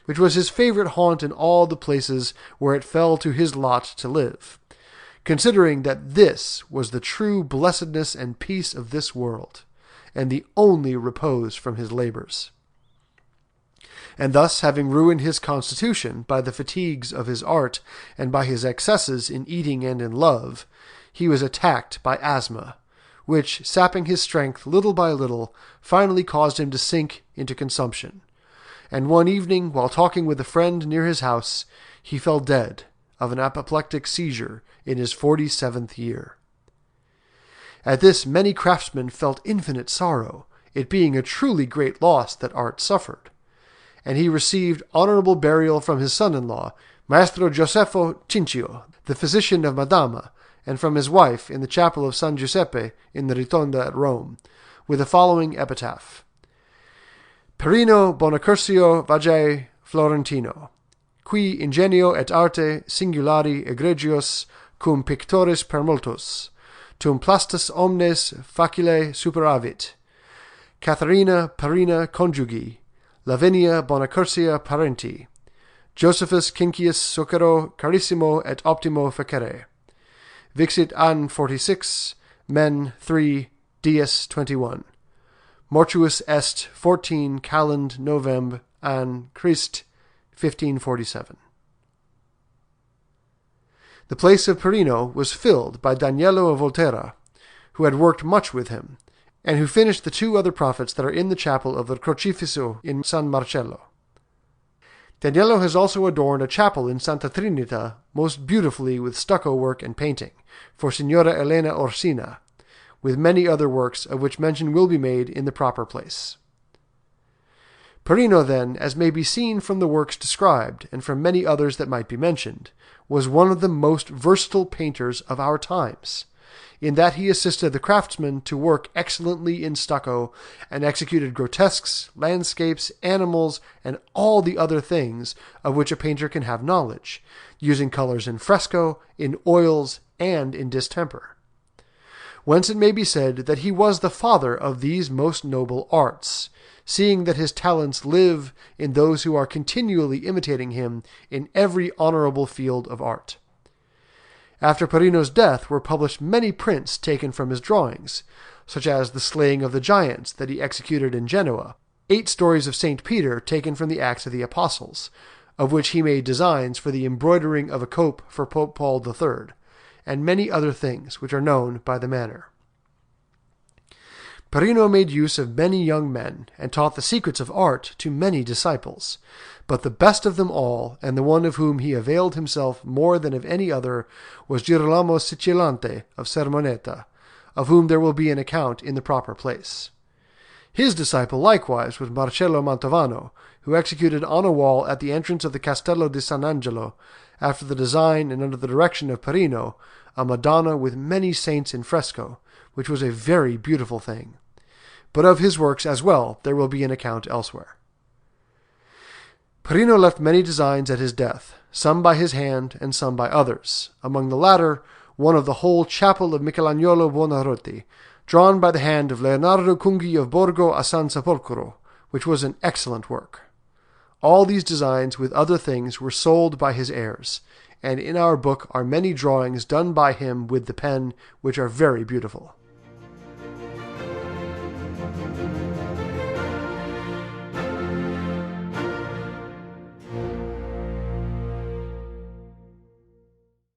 which was his favorite haunt in all the places where it fell to his lot to live, considering that this was the true blessedness and peace of this world, and the only repose from his labors. And thus, having ruined his constitution by the fatigues of his art, and by his excesses in eating and in love, he was attacked by asthma, which, sapping his strength little by little, finally caused him to sink into consumption. And one evening, while talking with a friend near his house, he fell dead of an apoplectic seizure in his 47th year. At this many craftsmen felt infinite sorrow, it being a truly great loss that art suffered, and he received honorable burial from his son-in-law, Maestro Gioseffo Cincio, the physician of Madama, and from his wife in the chapel of San Giuseppe in the Ritonda at Rome, with the following epitaph: Perino Bonacursio Vagae Florentino, qui ingenio et arte singulari egregios cum pictores permultos, tum plastus omnes facile superavit, Catharina Perina conjugi, Lavinia Bonacursia parenti, Josephus Cincius Succero carissimo et optimo facere. Vixit an 46, men 3, dies 21. Mortuus est 14 calend Novemb an Christ 1547. The place of Perino was filled by Daniello of Volterra, who had worked much with him, and who finished the two other prophets that are in the chapel of the Crocifisso in San Marcello. Daniello has also adorned a chapel in Santa Trinita most beautifully with stucco work and painting, for Signora Elena Orsina, with many other works of which mention will be made in the proper place. Perino, then, as may be seen from the works described, and from many others that might be mentioned, was one of the most versatile painters of our times, in that he assisted the craftsmen to work excellently in stucco, and executed grotesques, landscapes, animals, and all the other things of which a painter can have knowledge, using colors in fresco, in oils, and in distemper. Whence it may be said that he was the father of these most noble arts, seeing that his talents live in those who are continually imitating him in every honorable field of art. After Perino's death were published many prints taken from his drawings, such as the slaying of the giants that he executed in Genoa, 8 stories of St. Peter taken from the Acts of the Apostles, of which he made designs for the embroidering of a cope for Pope Paul III, and many other things which are known by the manner. Perino made use of many young men, and taught the secrets of art to many disciples, but the best of them all, and the one of whom he availed himself more than of any other, was Girolamo Siciliante of Sermoneta, of whom there will be an account in the proper place. His disciple likewise was Marcello Mantovano, who executed on a wall at the entrance of the Castello di San Angelo, after the design and under the direction of Perino, a Madonna with many saints in fresco, which was a very beautiful thing. But of his works as well there will be an account elsewhere. Perino left many designs at his death, some by his hand and some by others, among the latter one of the whole chapel of Michelagnolo Buonarroti, drawn by the hand of Leonardo Cunghi of Borgo a San Sepolcro, which was an excellent work. All these designs with other things were sold by his heirs, and in our book are many drawings done by him with the pen which are very beautiful.